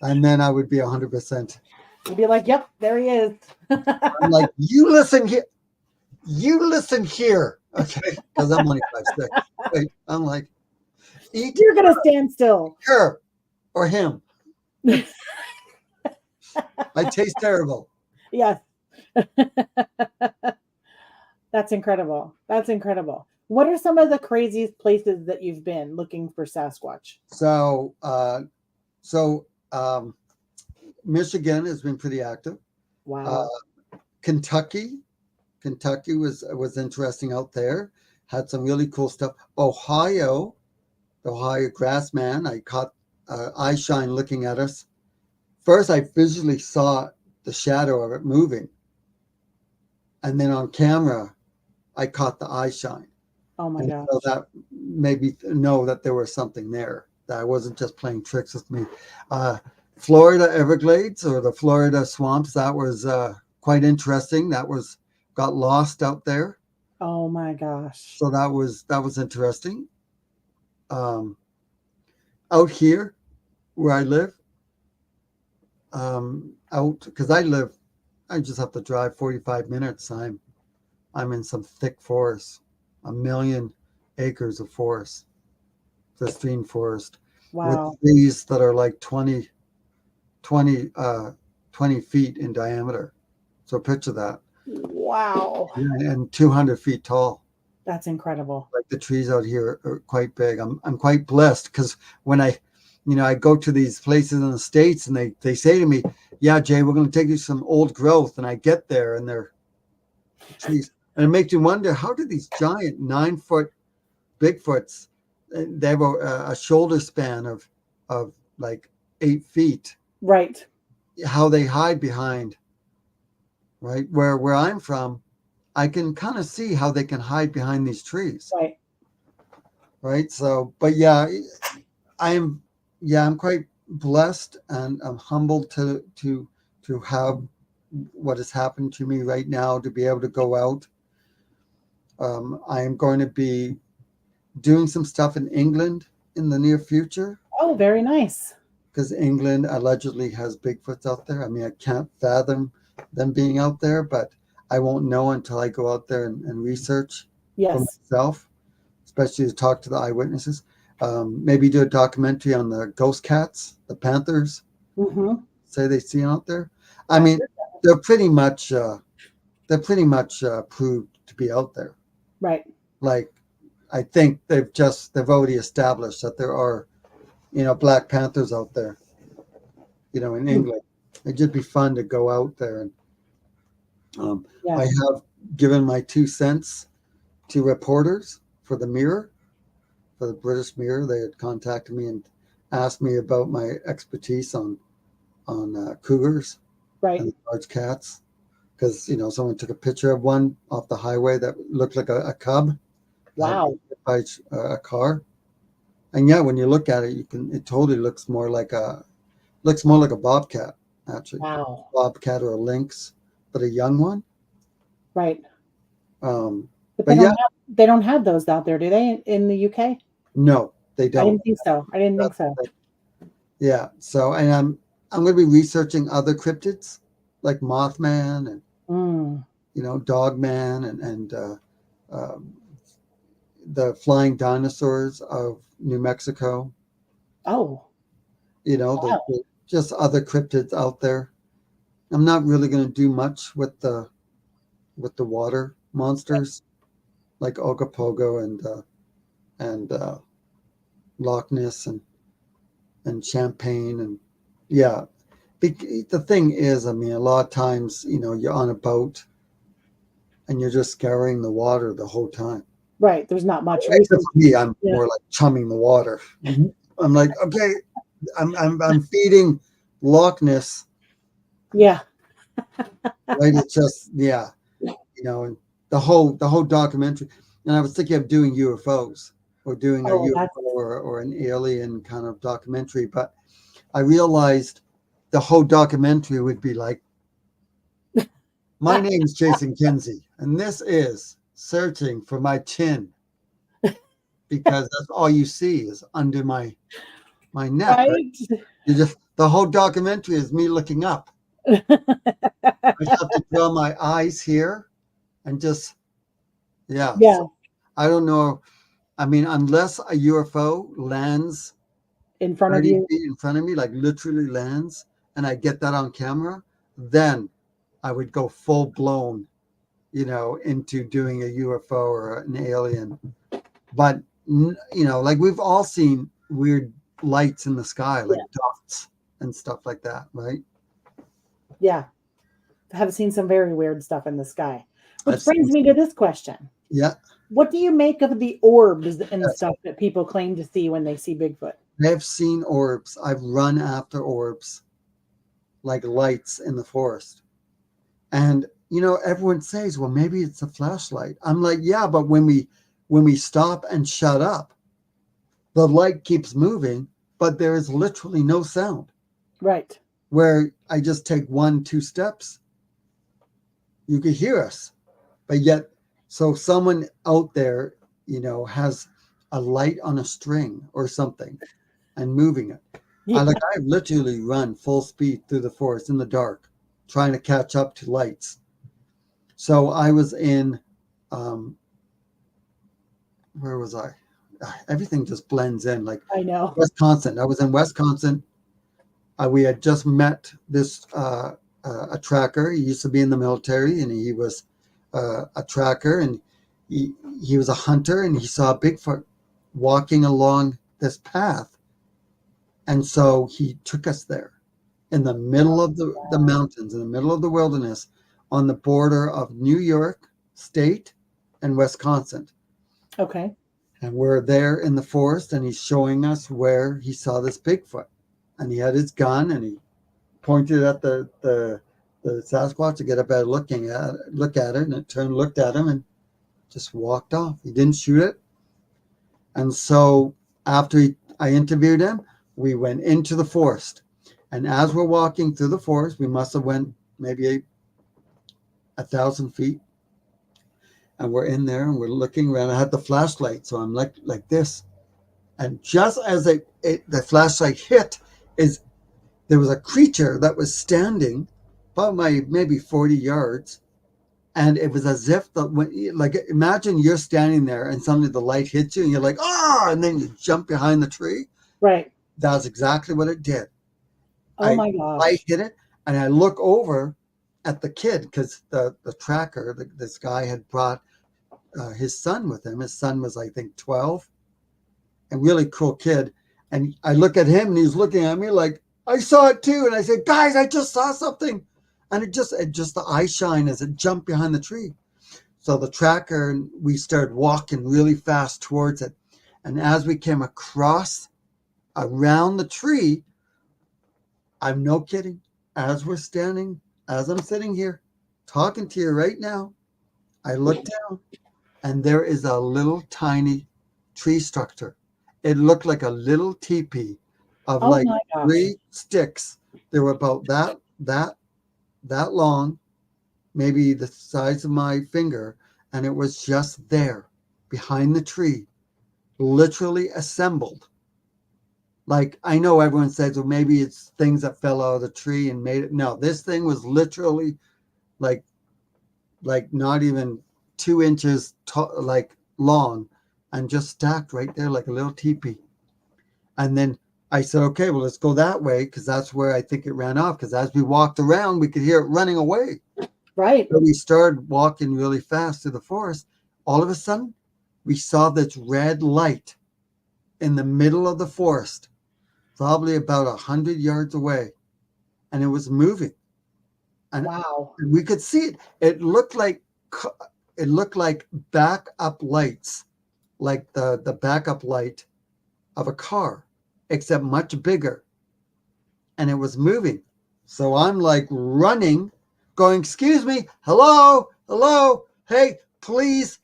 And then I would be 100%. You'd be like, yep, there he is. I'm like, you listen here. You listen here. Okay. Because I'm only 5'6". Wait, I'm like, you're going to stand still. Her or him. I taste terrible. Yes. That's incredible. That's incredible. What are some of the craziest places that you've been looking for Sasquatch? So Michigan has been pretty active. Wow. Kentucky was interesting out there. Had some really cool stuff. Ohio grassman. I caught eye shine looking at us. First, I visually saw the shadow of it moving. And then on camera, I caught the eye shine. Oh my gosh. So that made me know that there was something there, that I wasn't just playing tricks with me. Florida Everglades or the Florida swamps, that was quite interesting. Got lost out there. Oh my gosh. So that was interesting. Out here where I live, because I just have to drive 45 minutes. I'm in some thick forest, 1 million acres of forest, pristine forest. Wow. With trees that are like 20 feet in diameter. So picture that. Wow. And 200 feet tall. That's incredible. Like the trees out here are quite big. I'm quite blessed because when I go to these places in the States and they say to me, yeah, Jay, we're going to take you some old growth. And I get there and they're trees. And it makes you wonder, how do these giant 9-foot Bigfoots, they have a shoulder span of like 8 feet. Right. How they hide behind, right? Where I'm from, I can kind of see how they can hide behind these trees. Right. Right. So, but yeah, I'm quite blessed and I'm humbled to have what has happened to me right now, to be able to go out. I am going to be doing some stuff in England in the near future. Oh, very nice. Because England allegedly has Bigfoots out there. I mean, I can't fathom them being out there, but I won't know until I go out there and research for Yes. myself, especially to talk to the eyewitnesses. Maybe do a documentary on the ghost cats, the panthers, Mm-hmm. say they see out there. I mean, they're pretty much proved to be out there. Right. Like, I think they've already established that there are, Black Panthers out there, in England. It'd just be fun to go out there. And Yeah. I have given my 2 cents to reporters for the Mirror, for the British Mirror. They had contacted me and asked me about my expertise on cougars Right. and large cats. Because, someone took a picture of one off the highway that looked like a cub. Wow. By a car. And yeah, when you look at it, it totally looks more like a bobcat, actually. Wow. Bobcat or a lynx, but a young one. Right. But they don't have those out there, do they, in the UK? No, they don't. I didn't think so. Yeah. So, and I'm going to be researching other cryptids like Mothman and Dogman and the flying dinosaurs of New Mexico. Oh. Wow. Just other cryptids out there. I'm not really going to do much with the water monsters like Ogopogo and Loch Ness and Champagne and the thing is, I mean, a lot of times you're on a boat and you're just scouring the water the whole time. Right. There's not much. Except for me, I'm more like chumming the water. I'm like, okay, I'm feeding Loch Ness. Yeah. Right. It's just and the whole documentary. And I was thinking of doing UFOs or doing a UFO or an alien kind of documentary, but I realized the whole documentary would be like, my name is Jason Kenzie, and this is searching for my chin, because that's all you see is under my neck. Right? The whole documentary is me looking up. I have to draw my eyes here and just So I don't know. I mean, unless a UFO lands in front of you, feet in front of me, like literally lands, and I get that on camera, then I would go full blown, into doing a UFO or an alien. But like we've all seen weird lights in the sky, like dots and stuff like that, right? Yeah, I have seen some very weird stuff in the sky. Which brings me to this question. Yeah. What do you make of the orbs and stuff that people claim to see when they see Bigfoot? I've seen orbs. I've run after orbs, like lights in the forest. And, everyone says, well, maybe it's a flashlight. I'm like, yeah, but when we stop and shut up, the light keeps moving, but there is literally no sound. Right. Where I just take 1-2 steps, you could hear us. But yet, so someone out there, has a light on a string or something and moving it. Yeah. I've literally run full speed through the forest in the dark, trying to catch up to lights. So I was in, where was I? Everything just blends in. Like, I know. Wisconsin. I was in Wisconsin. We had just met this a tracker. He used to be in the military, and he was a tracker, and he was a hunter, and he saw Bigfoot walking along this path. And so he took us there in the middle of the mountains, in the middle of the wilderness, on the border of New York State and Wisconsin. Okay. And we're there in the forest, and he's showing us where he saw this Bigfoot. And he had his gun, and he pointed at the Sasquatch to get a better look at it, and it turned, looked at him, and just walked off. He didn't shoot it. And so after I interviewed him, we went into the forest. And as we're walking through the forest, we must have went maybe 1,000 feet. and we're in there and we're looking around. I had the flashlight, so I'm like this. And just as the flashlight hit, there was a creature that was standing about maybe 40 yards. And it was as if imagine you're standing there and suddenly the light hits you and you're like, oh, and then you jump behind the tree. Right. That's exactly what it did. Oh my gosh. I hit it and I look over at the kid because the tracker, this guy had brought his son with him. His son was, I think, 12. A really cool kid. And I look at him and he's looking at me like, I saw it too. And I said, guys, I just saw something. And it just the eye shine as it jumped behind the tree. So the tracker, and we started walking really fast towards it. And as we came across around the tree, I'm no kidding, as I'm sitting here talking to you right now, I look down and there is a little tiny tree structure. It looked like a little teepee of Oh my gosh. 3 sticks. They were about that long, maybe the size of my finger, and it was just there behind the tree, literally assembled. Like, I know everyone says, well, maybe it's things that fell out of the tree and made it. No, this thing was literally like not even 2 inches long, and just stacked right there like a little teepee. And then I said, okay, well, let's go that way, because that's where I think it ran off, because as we walked around, we could hear it running away. Right. So we started walking really fast through the forest. All of a sudden, we saw this red light in the middle of the forest, probably about 100 yards away, and it was moving. And wow. We could see it. It looked like backup lights, like the backup light of a car, except much bigger. And it was moving. So I'm like running, going, excuse me, hello, hey, please,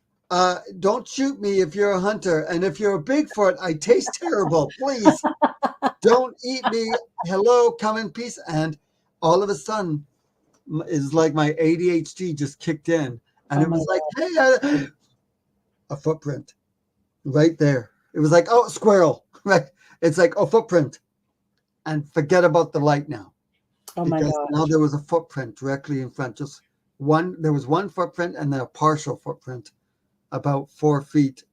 don't shoot me if you're a hunter. And if you're a Bigfoot, I taste terrible. Please don't eat me. Hello, come in peace. And all of a sudden, it's like my ADHD just kicked in. And it was like, hey, a footprint right there. It was like, oh, squirrel, right? It's like, oh, footprint. And forget about the light now. Oh my because gosh. now there was a footprint directly in front. Just one, there was one footprint and then a partial footprint about 4 feet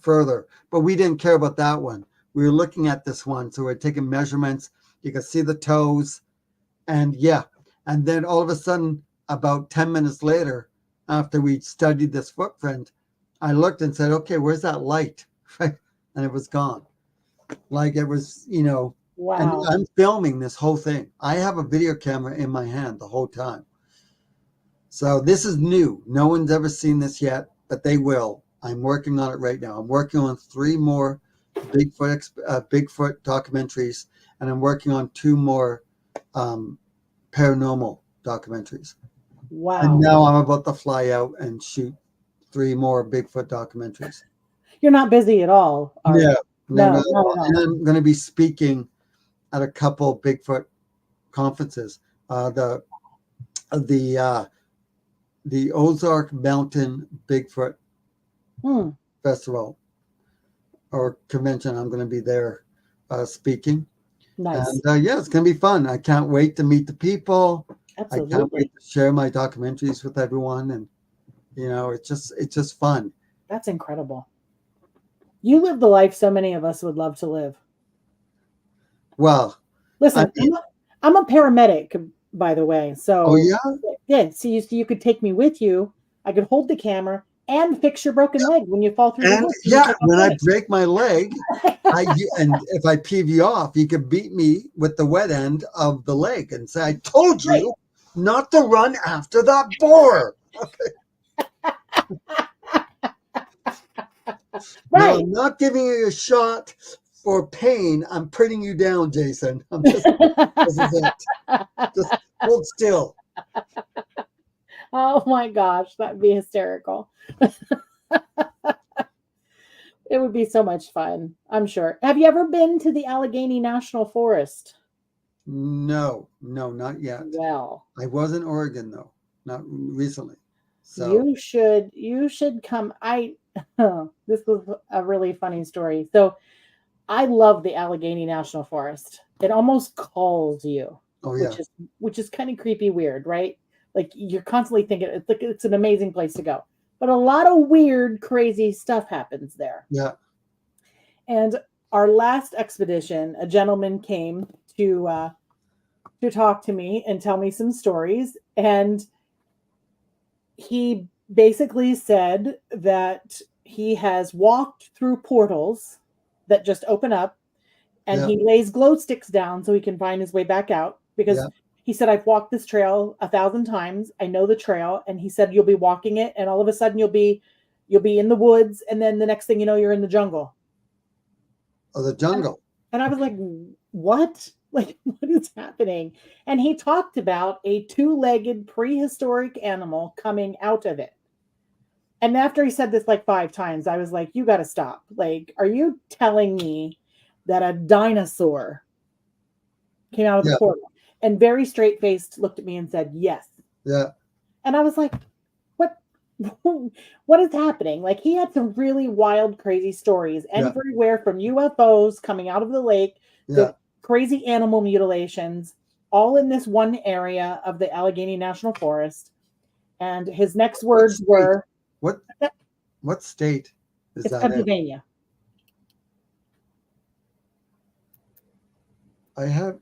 further. But we didn't care about that one. We were looking at this one. So we're taking measurements. You could see the toes. And yeah. And then all of a sudden, about 10 minutes later, after we studied this footprint, I looked and said, okay, where's that light? Right? And it was gone. Like it was, Wow. And I'm filming this whole thing. I have a video camera in my hand the whole time. So this is new. No one's ever seen this yet, but they will. I'm working on it right now. I'm working on 3 more Bigfoot documentaries, and I'm working on 2 more paranormal documentaries. Wow. And now I'm about to fly out and shoot 3 more Bigfoot documentaries. You're not busy at all, are you? No, not at all. And I'm going to be speaking at a couple Bigfoot conferences. The Ozark Mountain Bigfoot Festival or convention. I'm going to be there speaking. Nice. And it's going to be fun. I can't wait to meet the people. Absolutely. I can't wait to share my documentaries with everyone. And, it's just fun. That's incredible. You live the life so many of us would love to live. Well, listen, I'm a paramedic, by the way. So, oh yeah, yeah. So you could take me with you. I could hold the camera and fix your broken leg when you fall through. And when I break my leg, and if I peeve you off, you could beat me with the wet end of the leg and say, "I told you not to run after that boar." Right. No, I'm not giving you a shot for pain. I'm putting you down, Jason. This is it. Just hold still. Oh my gosh, that'd be hysterical. It would be so much fun, I'm sure. Have you ever been to the Allegheny National Forest? No, not yet. Well, I was in Oregon though, not recently. So You should come. This was a really funny story. So I love the Allegheny National Forest. It almost calls you, oh yeah, which is kind of creepy, weird, right? Like you're constantly thinking it's an amazing place to go. But a lot of weird, crazy stuff happens there. yeah, And our last expedition, a gentleman came to talk to me and tell me some stories, and he basically said that he has walked through portals that just open up, and yeah, he lays glow sticks down so he can find his way back out, because yeah. he said, I've walked this trail 1,000 times. I know the trail. And he said, you'll be walking it, and all of a sudden you'll be in the woods, and then the next thing you know, you're in the jungle. Oh, the jungle. And I was like, what? Like, what is happening? And he talked about a 2-legged prehistoric animal coming out of it. And after he said this like 5 times, I was like, you got to stop. Like, are you telling me that a dinosaur came out of the Yeah. portal? And very straight faced looked at me and said, yes. Yeah, And I was like, what? What is happening? Like, he had some really wild, crazy stories Yeah. everywhere, from UFOs coming out of the lake, yeah. the crazy animal mutilations, all in this one area of the Allegheny National Forest. And his next words were, What state is it's that in? Pennsylvania. I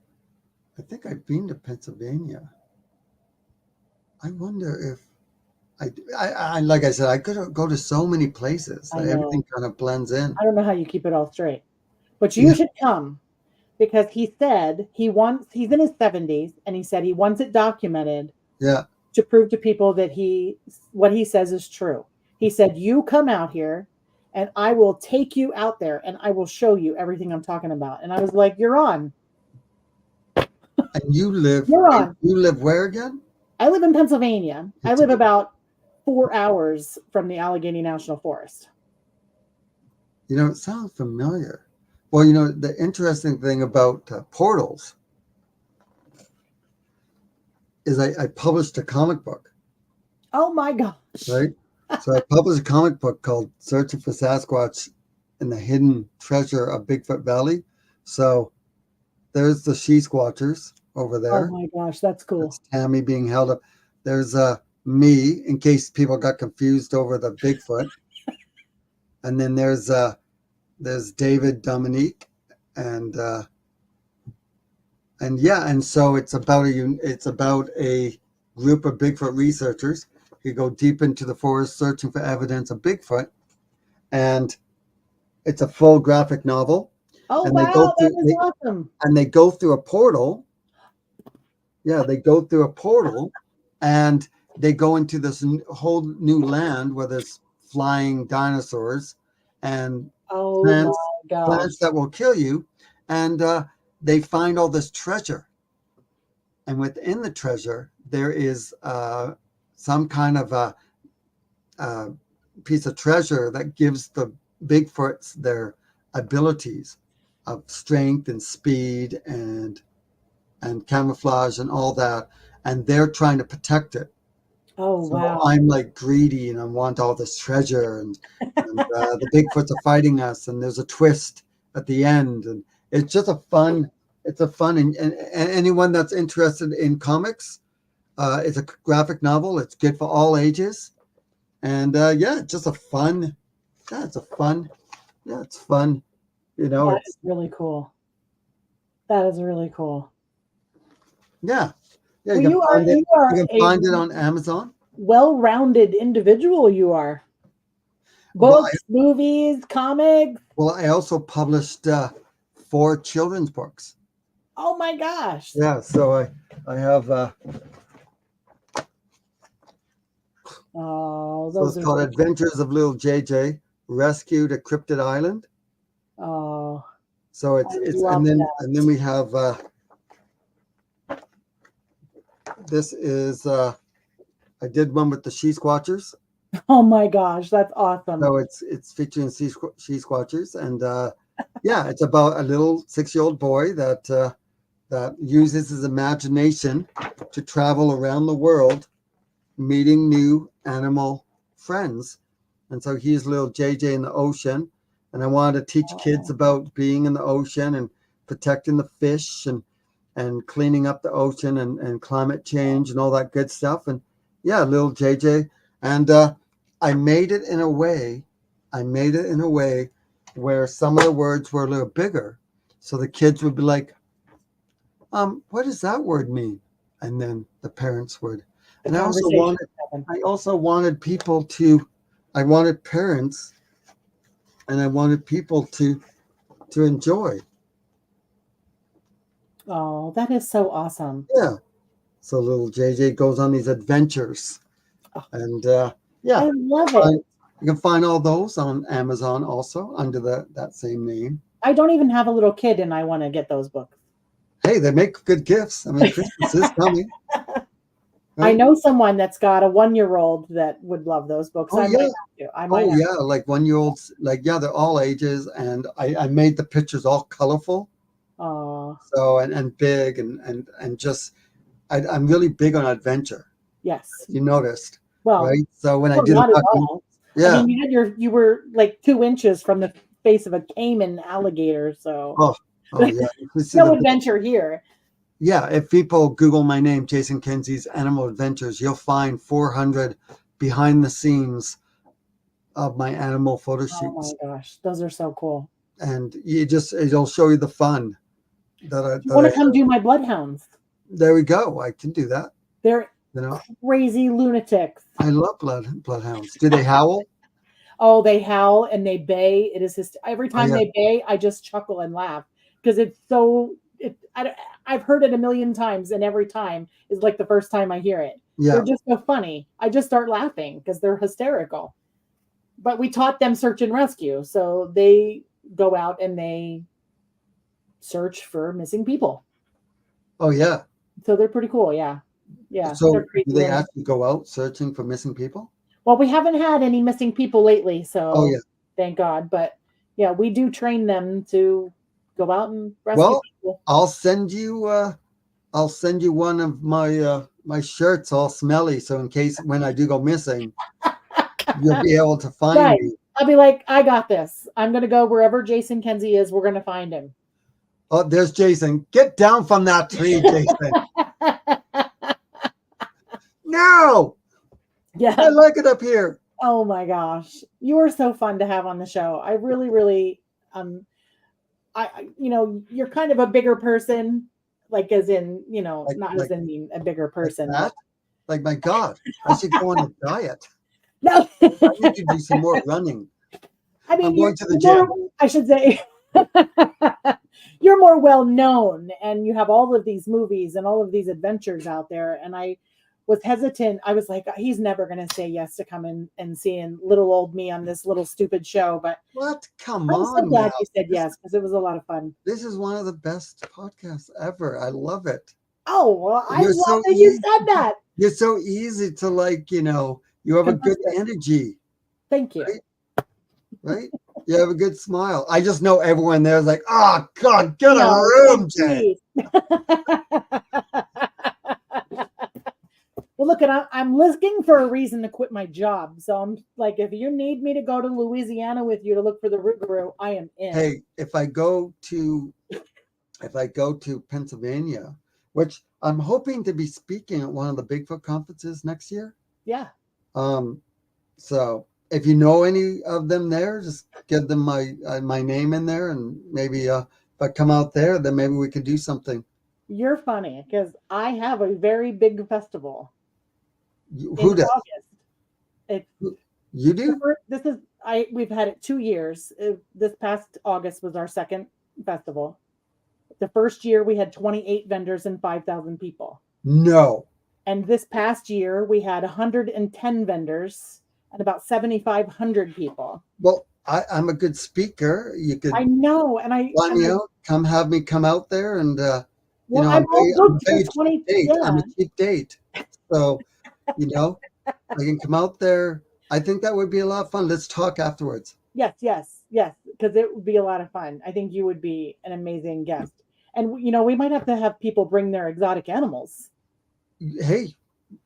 think I've been to Pennsylvania. I wonder if I like I said, I could go to so many places. I know. Everything kind of blends in. I don't know how you keep it all straight, but you should come, because he said he's in his 70s, and he said he wants it documented. Yeah. To prove to people that what he says is true. He said, you come out here and I will take you out there and I will show you everything I'm talking about. And I was like, you're on. And you live where again? I live in Pennsylvania. I live about 4 hours from the Allegheny National Forest. You know, it sounds familiar. Well, you know, the interesting thing about portals is I published a comic book. Oh my gosh. Right? So I published a comic book called Searching for Sasquatch in the Hidden Treasure of Bigfoot Valley. So there's the she squatchers over there. Oh my gosh, that's cool. That's Tammy being held up. There's me, in case people got confused over the Bigfoot. And then there's David, Dominique, and so it's about a group of Bigfoot researchers who go deep into the forest searching for evidence of Bigfoot, and it's a full graphic novel. Oh and wow, that is awesome! And they go through a portal. Yeah, they go through a portal, and they go into this whole new land where there's flying dinosaurs and plants that will kill you, and they find all this treasure, and within the treasure there is some kind of a piece of treasure that gives the Bigfoots their abilities of strength and speed and camouflage and all that, and they're trying to protect it. Oh so wow! I'm like greedy and I want all this treasure, and the Bigfoots are fighting us, and there's a twist at the end, and it's just a fun. And anyone that's interested in comics, it's a graphic novel. It's good for all ages, and it's just a fun. Yeah, it's fun. You know, it's really cool. That is really cool. Yeah. Yeah, Well, you can find it on Amazon. Well-rounded individual you are. Books, movies, comics. Well, I also published 4 children's books. Oh my gosh. Yeah, so I have those it's called Adventures of Little JJ, Rescued at Cryptid Island. Oh. So it's and then we have this is I did one with the she squatchers. Oh my gosh, that's awesome. So it's featuring she squatchers, and it's about a little 6-year-old boy that uses his imagination to travel around the world meeting new animal friends. And so he's little JJ in the ocean. And I wanted to teach kids about being in the ocean and protecting the fish and cleaning up the ocean and climate change and all that good stuff. And yeah, little JJ. And I made it in a way where some of the words were a little bigger. So the kids would be like, what does that word mean? And then the parents would. And I also wanted people to, I wanted parents and I wanted people to enjoy. Oh, that is so awesome. Yeah. So little JJ goes on these adventures. And yeah. I love it. You can find all those on Amazon also under that same name. I don't even have a little kid and I want to get those books. Hey, they make good gifts. I mean, Christmas is coming. Right? I know someone that's got a 1-year-old that would love those books. Oh, yeah. Like 1-year-olds, they're all ages. And I made the pictures all colorful. Oh. So, and big and just, I'm really big on adventure. Yes. You noticed. Well, right. So when I did yeah. I mean, you were like 2 inches from the face of a caiman alligator. So yeah. No adventure here. Yeah, if people Google my name, Jason Kenzie's Animal Adventures, you'll find 400 behind the scenes of my animal photo shoots. Oh my gosh, those are so cool. And it'll show you the fun. You want to come do my bloodhounds? There we go. I can do that. They're crazy lunatics. I love bloodhounds. Do they howl? Oh, they howl and they bay. It is just every time they bay, I just chuckle and laugh because it's so. I've heard it a million times, and every time is like the first time I hear it. Yeah. They're just so funny. I just start laughing because they're hysterical. But we taught them search and rescue, so they go out and they search for missing people. Oh yeah. So they're pretty cool. Yeah. Yeah. So do they actually go out searching for missing people? Well, we haven't had any missing people lately, so thank God. But yeah, we do train them to go out and rescue people. I'll send you one of my shirts all smelly, so in case when I do go missing, you'll be able to find me. I'll be like, I got this. I'm gonna go wherever Jason Kenzie is. We're gonna find him. Oh, there's Jason. Get down from that tree, Jason. No. Yeah. I like it up here. Oh my gosh. You are so fun to have on the show. I really, really you're kind of a bigger person, like as in, as in being a bigger person. Like my God, I should go on a diet. No. I need to do some more running. I mean, I'm going to the gym. I should say you're more well known and you have all of these movies and all of these adventures out there. And I was hesitant. I was like, he's never going to say yes to come in and seeing little old me on this little stupid show. But what? I'm so glad you said yes because it was a lot of fun. This is one of the best podcasts ever. I love it. Oh, well, I love that you said that. You're so easy to you have a good energy. Thank you. Right? You have a good smile. I just know everyone there is like, oh, God, get a room, Jay. Well, look, I'm looking for a reason to quit my job. So I'm like, if you need me to go to Louisiana with you to look for the Rougarou, I am in. Hey, if I go to Pennsylvania, which I'm hoping to be speaking at one of the Bigfoot conferences next year. Yeah. So if you know any of them there, just give them my name in there, and maybe if I come out there, then maybe we can do something. You're funny because I have a very big festival. Who does? You do? We've had it 2 years. This past August was our second festival. The first year we had 28 vendors and 5,000 people. No. And this past year we had 110 vendors and about 7,500 people. Well, I'm a good speaker. You could. I know, and have me come out there, and I'm a cheap date, so I can come out there. I think that would be a lot of fun. Let's talk afterwards. Yes, because it would be a lot of fun. I think you would be an amazing guest, and we might have to have people bring their exotic animals. Hey,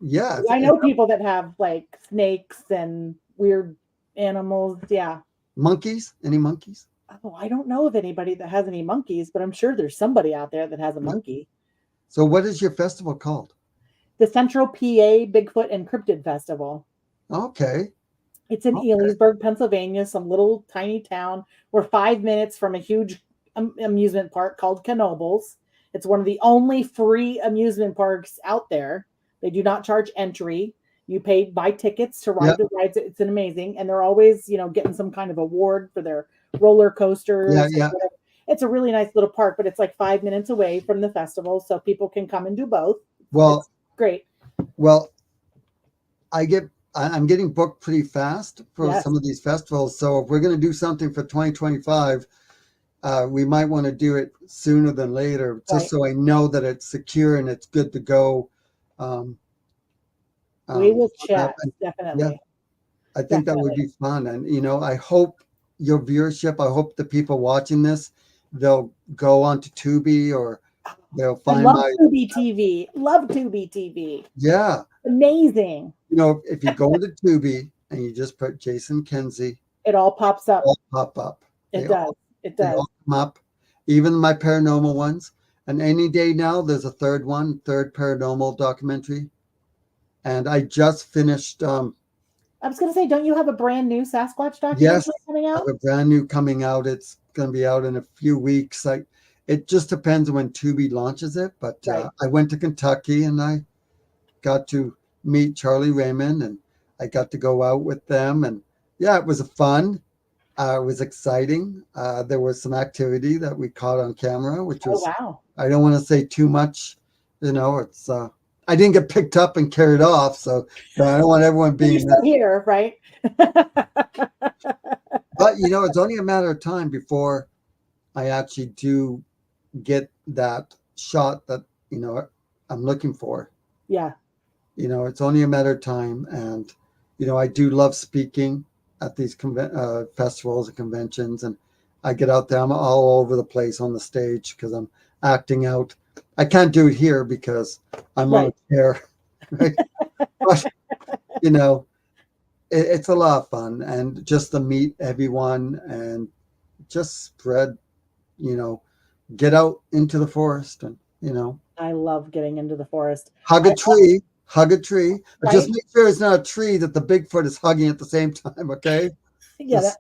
Yeah. I know people that have like snakes and weird animals. Yeah. Monkeys? Any monkeys? Oh, I don't know of anybody that has any monkeys, but I'm sure there's somebody out there that has a monkey. So what is your festival called? The Central PA Bigfoot and Cryptid Festival. Okay. It's in Okay. Elysburg, Pennsylvania, some little tiny town. We're 5 minutes from a huge amusement park called Camouflage. It's one of the only free amusement parks out there. They do not charge entry. You buy tickets to ride the rides. It's an amazing, and they're always, getting some kind of award for their roller coasters. Yeah. It's a really nice little park, but it's like 5 minutes away from the festival, so people can come and do both. Well, it's great. Well, I'm getting booked pretty fast for some of these festivals. So if we're going to do something for 2025, we might want to do it sooner than later, just so I know that it's secure and it's good to go. We will chat, definitely. Yeah, I think that would be fun. And, I hope your viewership, I hope the people watching this, they'll go onto Tubi or they'll find Tubi TV. Love Tubi TV. Yeah. Amazing. If you go into Tubi and you just put Jason Kenzie, it all pops up. It does. It does. They all come up. Even my paranormal ones. And any day now, there's a third paranormal documentary. And I just finished. I was going to say, don't you have a brand new Sasquatch documentary coming out? I have a brand new coming out. It's going to be out in a few weeks. It just depends when Tubi launches it. But I went to Kentucky and I got to meet Charlie Raymond and I got to go out with them. And yeah, it was fun. It was exciting. There was some activity that we caught on camera, which was, wow. I don't want to say too much. It's, I didn't get picked up and carried off. So I don't want everyone being still here, right? But, it's only a matter of time before I actually do get that shot that, I'm looking for. Yeah. It's only a matter of time. And, I do love speaking at these festivals and conventions. And I get out there, I'm all over the place on the stage because I'm acting out. I can't do it here because I'm on a chair. Right? But, it's a lot of fun. And just to meet everyone and just spread, get out into the forest and, I love getting into the forest. Hug a tree. But just make sure it's not a tree that the Bigfoot is hugging at the same time, okay? Yeah,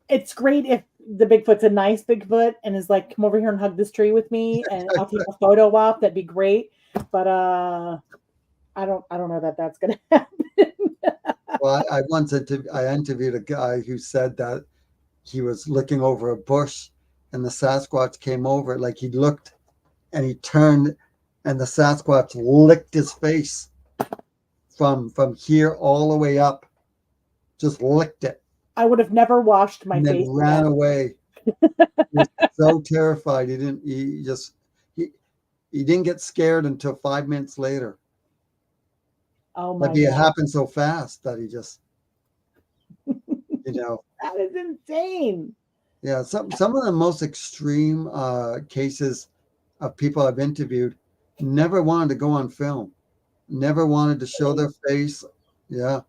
it's great if the Bigfoot's a nice Bigfoot and is like, come over here and hug this tree with me and I'll take a photo op. That'd be great. But I don't know that that's gonna happen. Well, I interviewed a guy who said that he was looking over a bush and the Sasquatch came over, like he looked and he turned and the Sasquatch licked his face from here all the way up. Just licked it. I would have never washed my face. And then ran away. He was so terrified. He didn't get scared until 5 minutes later. Oh my God. It happened so fast that he just, That is insane. Yeah, some of the most extreme cases of people I've interviewed never wanted to go on film, never wanted to show their face. Yeah.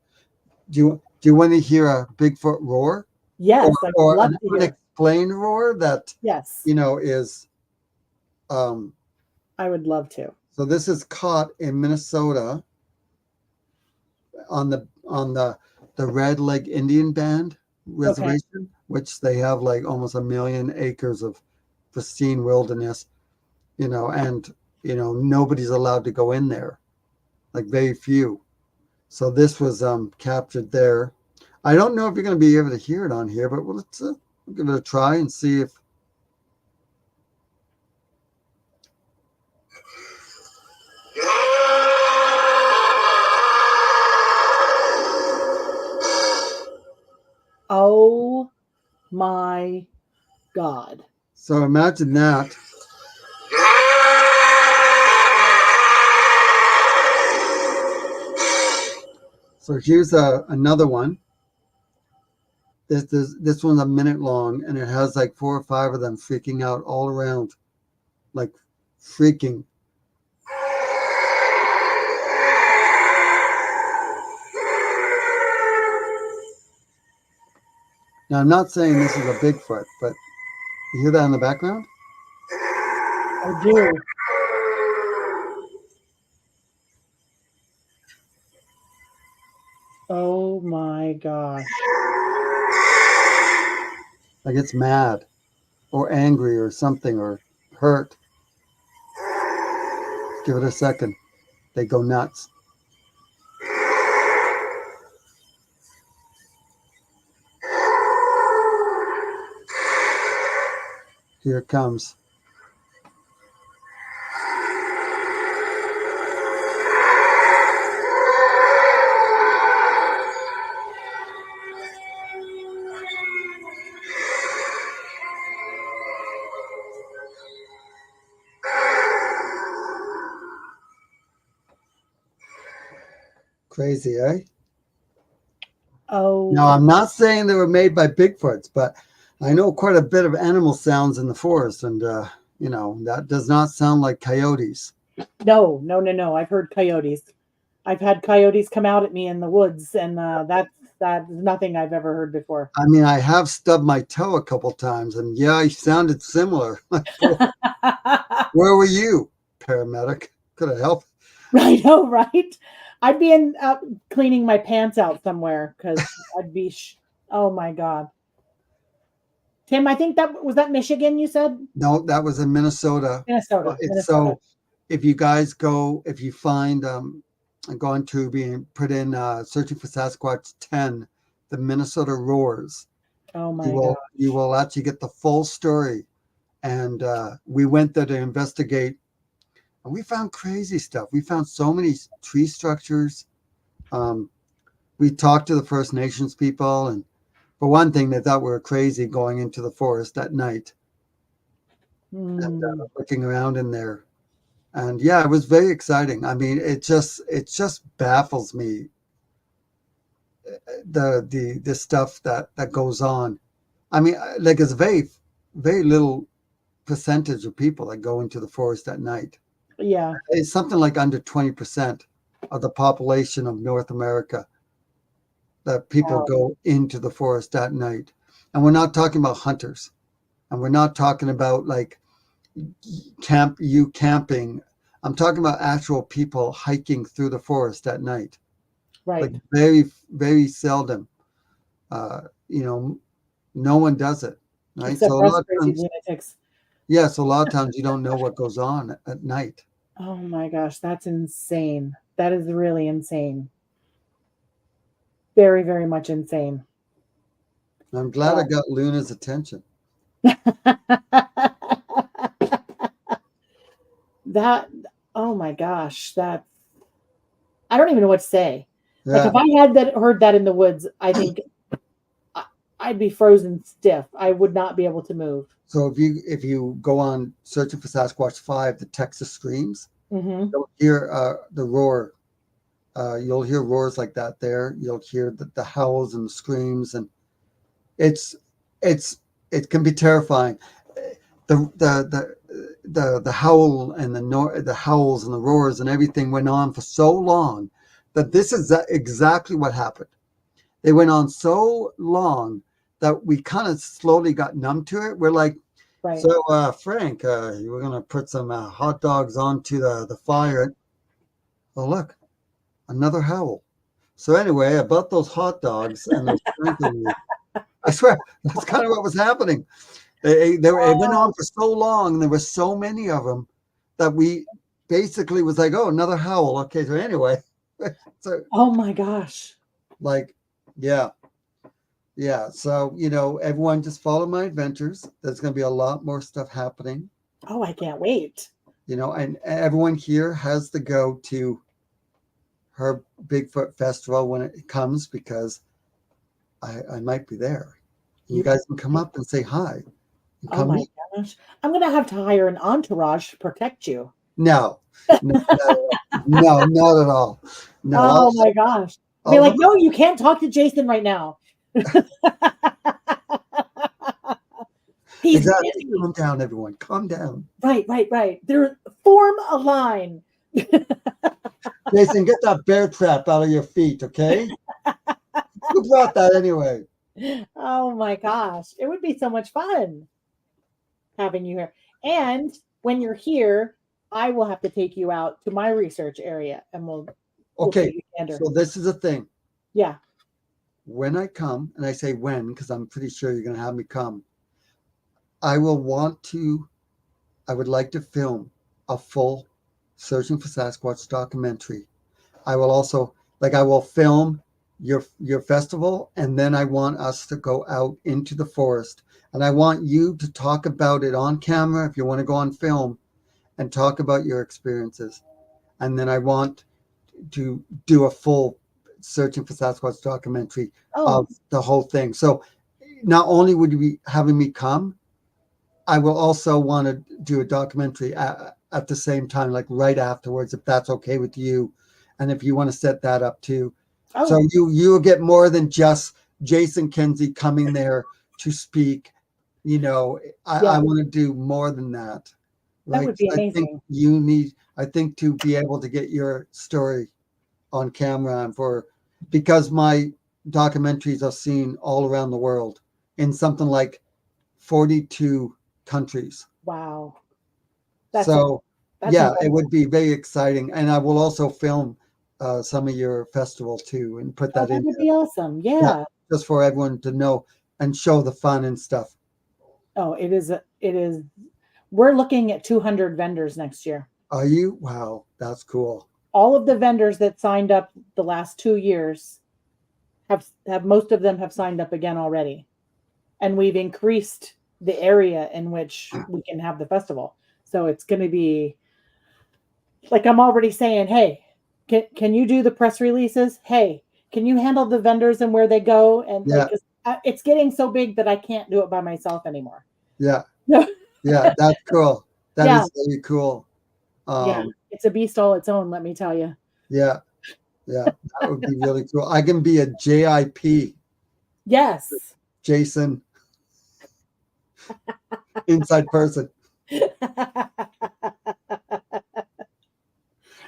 Do you want to hear a Bigfoot roar? Yes, or an unexplained roar that is. I would love to. So this is caught in Minnesota on the Red Leg Indian Band reservation, which they have like almost 1 million acres of pristine wilderness, and nobody's allowed to go in there, like very few. So this was captured there. I don't know if you're going to be able to hear it on here, but let's give it a try and see if. Oh my God. So imagine that. So here's another one. This one's a minute long, and it has like 4 or 5 of them freaking out all around, like freaking. Now, I'm not saying this is a Bigfoot, but you hear that in the background? I do. Oh my gosh. Like it's mad or angry or something or hurt. Give it a second. They go nuts. Here it comes. Crazy, eh? Oh. Now, I'm not saying they were made by Bigfoots, but I know quite a bit of animal sounds in the forest, and that does not sound like coyotes. No. I've heard coyotes. I've had coyotes come out at me in the woods, and that's nothing I've ever heard before. I mean, I have stubbed my toe a couple times, and yeah, I sounded similar. Where were you, paramedic? Could have helped. I know, right? I'd be cleaning my pants out somewhere because I'd be. Oh my God, Tim! I think that was Michigan. You said No, that was in Minnesota. Minnesota. So if you guys if you find go on Tubi and put in searching for Sasquatch 10, the Minnesota roars. Oh my God! You will actually get the full story. And we went there to investigate, and we found crazy stuff. We found so many tree structures. We talked to the First Nations people, and for one thing, they thought we were crazy going into the forest at night and looking around in there. And yeah, it was very exciting. I mean, it just baffles me the stuff that goes on. I mean, like it's very little percentage of people that go into the forest at night. Yeah, It's something like under 20% of the population of North America that people go into the forest at night. And we're not talking about hunters, and we're not talking about like camping. I'm talking about actual people hiking through the forest at night. right. Like very, very seldom. No one does it. Right. Except So for us crazy lunatics. yeah, so a lot of times you don't know what goes on at night. Oh my gosh, that's insane. That is really insane. Very, very much insane. I'm glad I got Luna's attention. Oh my gosh, I don't even know what to say. Yeah. Like if I had heard that in the woods, I think I'd be frozen stiff. I would not be able to move. So if you go on searching for Sasquatch 5, the Texas screams, you'll hear the roar. You'll hear roars like that there. You'll hear the howls and the screams, and it can be terrifying. The howl and the howls and the roars and everything went on for so long that this is exactly what happened. They went on so long that we kind of slowly got numb to it. We're like, right. So Frank, you were gonna put some hot dogs onto the fire. Oh look, another howl. So anyway, about those hot dogs and those I swear that's kind of what was happening. It went on for so long, and there were so many of them that we basically was like, oh, another howl. Okay, so anyway, so oh my gosh, like, yeah. So everyone just follow my adventures. There's going to be a lot more stuff happening. Oh, I can't wait. And everyone here has to go to her Bigfoot festival when it comes, because I might be there. You guys can come up and say hi. Oh my gosh. I'm going to have to hire an entourage to protect you. No, not at all. No. Oh my gosh. Be like, no, you can't talk to Jason right now. He's exactly. busy. Calm down, everyone. Calm down. Right. Form a line. Jason, get that bear trap out of your feet, okay? Who brought that anyway? Oh my gosh. It would be so much fun having you here. And when you're here, I will have to take you out to my research area and we'll Okay, take a gander. so this is a thing. Yeah. When I come, and I say when, because I'm pretty sure you're going to have me come, I would like to film a full Searching for Sasquatch documentary. I will also, I will film your festival, and then I want us to go out into the forest, and I want you to talk about it on camera if you want to go on film and talk about your experiences. And then I want to do a full Searching for Sasquatch documentary of the whole thing. So not only would you be having me come, I will also want to do a documentary at the same time, like right afterwards, if that's okay with you. And if you want to set that up too. So you will get more than just Jason Kenzie coming there to speak. You know, I want to do more than that. That would be amazing. I think to be able to get your story on camera and because my documentaries are seen all around the world in something like 42 countries. Wow. It would be very exciting. And I will also film some of your festival too and put that in. That would be awesome. Yeah. Just for everyone to know and show the fun and stuff. Oh, it is. We're looking at 200 vendors next year. Are you? Wow, that's cool. All of the vendors that signed up the last 2 years have most of them have signed up again already. And we've increased the area in which we can have the festival. So it's going to be like, I'm already saying, hey, can you do the press releases? Hey, can you handle the vendors and where they go? And it's getting so big that I can't do it by myself anymore. Yeah. Yeah, that's cool. That is very cool. It's a beast all its own, let me tell you. Yeah. That would be really cool. I can be a JIP. Yes. Jason. Inside person.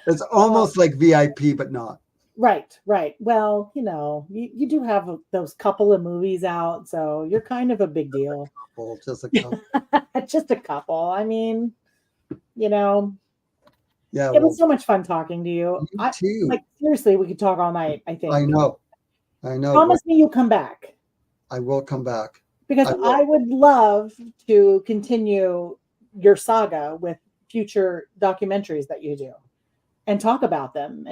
It's almost like VIP, but not. Right. Well, you do have those couple of movies out, so you're kind of a big deal. Just a couple. Just a couple. I mean, Yeah, it was so much fun talking to you. Me too. Seriously, we could talk all night, I think. I know. Promise me you'll come back. I will come back. Because I would love to continue your saga with future documentaries that you do and talk about them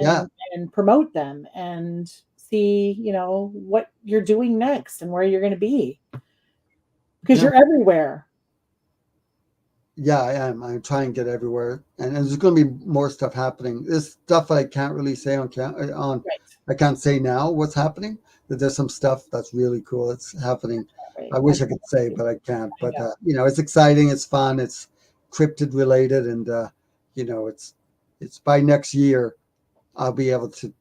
and promote them and see, what you're doing next and where you're going to be. Because you're everywhere. Yeah, I am. I try and get everywhere, and there's going to be more stuff happening. This stuff I can't really say on. Right. I can't say now what's happening. That there's some stuff that's really cool that's happening. Right. I wish I could say, but I can't. But it's exciting. It's fun. It's cryptid related, and it's by next year I'll be able to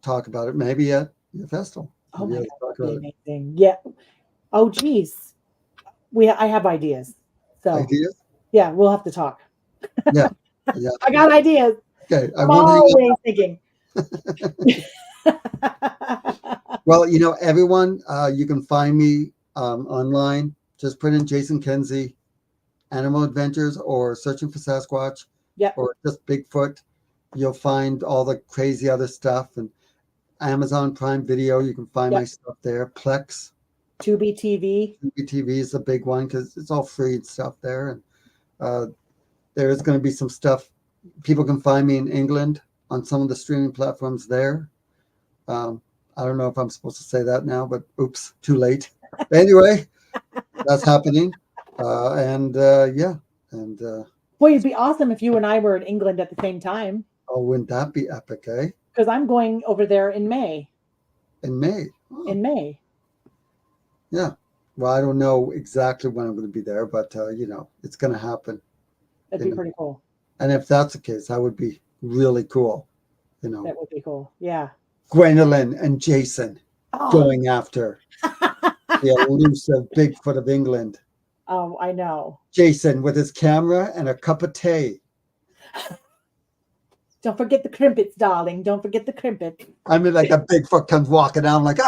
talk about it. Maybe at the festival. Oh my God, amazing! Yeah. Oh geez, I have ideas. So ideas. Yeah, we'll have to talk. Yeah. I got ideas. Okay. I'm always thinking. Well, everyone, you can find me online. Just put in Jason Kenzie, Animal Adventures, or Searching for Sasquatch, or just Bigfoot. You'll find all the crazy other stuff. And Amazon Prime Video, you can find my stuff there. Plex. Tubi TV. Tubi TV is the big one because it's all free and stuff there. And there is going to be some stuff. People can find me in England on some of the streaming platforms there. I don't know if I'm supposed to say that now, but oops, too late. Anyway, that's happening. Boy, it'd be awesome if you and I were in England at the same time. Oh, wouldn't that be epic, eh? Because I'm going over there in May. In May? Oh. In May. Yeah. Well, I don't know exactly when I'm going to be there, but, it's going to happen. That'd be pretty cool. And if that's the case, that would be really cool. That would be cool. Yeah. Gwendolyn and Jason going after the elusive Bigfoot of England. Oh, I know. Jason with his camera and a cup of tea. Don't forget the crimpets, darling. Don't forget the crimpets. I mean, like a Bigfoot comes walking down like,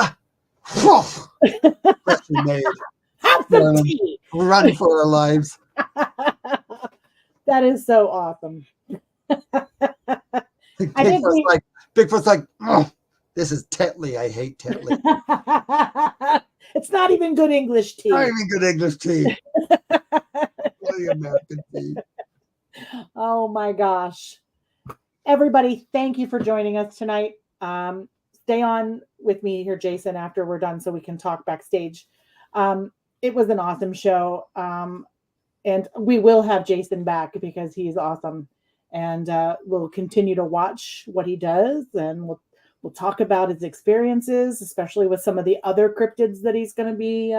Freshly made. Have some tea. Run for our lives. That is so awesome. Bigfoot's like, oh, this is Tetley. I hate Tetley. It's not even good English tea. Not even good English tea. Bloody American tea. Oh my gosh. Everybody, thank you for joining us tonight. Stay on with me here, Jason, after we're done so we can talk backstage. It was an awesome show. And we will have Jason back because he's awesome. And we'll continue to watch what he does, and we'll talk about his experiences, especially with some of the other cryptids that he's going to be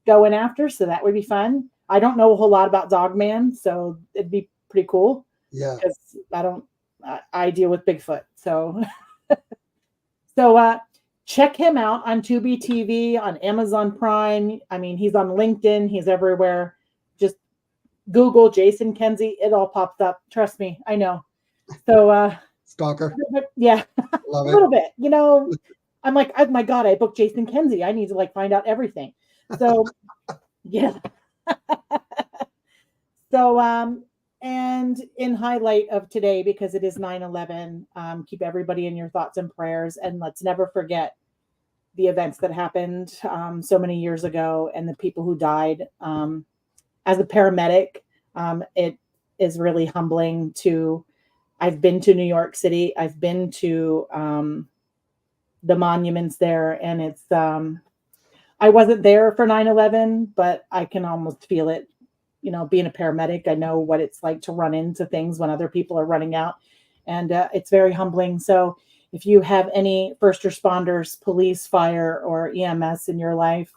going after. So that would be fun. I don't know a whole lot about Dogman, so it'd be pretty cool. Yeah. Because I deal with Bigfoot. So, check him out on Tubi TV, on Amazon Prime. I mean, he's on LinkedIn. He's everywhere. Just Google Jason Kenzie. It all pops up. Trust me. I know. So, stalker. Yeah. Love a little bit. You know, I'm like, oh my God, I booked Jason Kenzie. I need to find out everything. So, yeah. So, and in highlight of today, because it is 9/11, keep everybody in your thoughts and prayers. And let's never forget the events that happened so many years ago and the people who died. As a paramedic, it is really humbling I've been to New York City. I've been to the monuments there, and it's, I wasn't there for 9/11, but I can almost feel it. You know, being a paramedic, I know what it's like to run into things when other people are running out, and it's very humbling. So if you have any first responders, police, fire, or EMS in your life,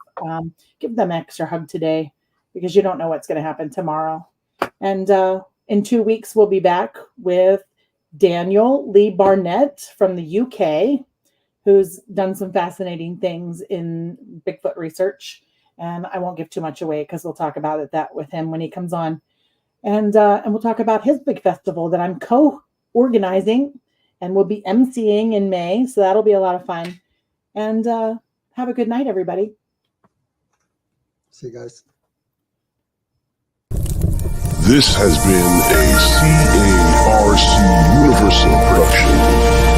give them an extra hug today, because you don't know what's going to happen tomorrow. And in 2 weeks, we'll be back with Daniel Lee Barnett from the UK, who's done some fascinating things in Bigfoot research. And I won't give too much away because we'll talk about that with him when he comes on. And we'll talk about his big festival that I'm co-organizing and will be emceeing in May. So that'll be a lot of fun. And have a good night, everybody. See you guys. This has been a CARC Universal production.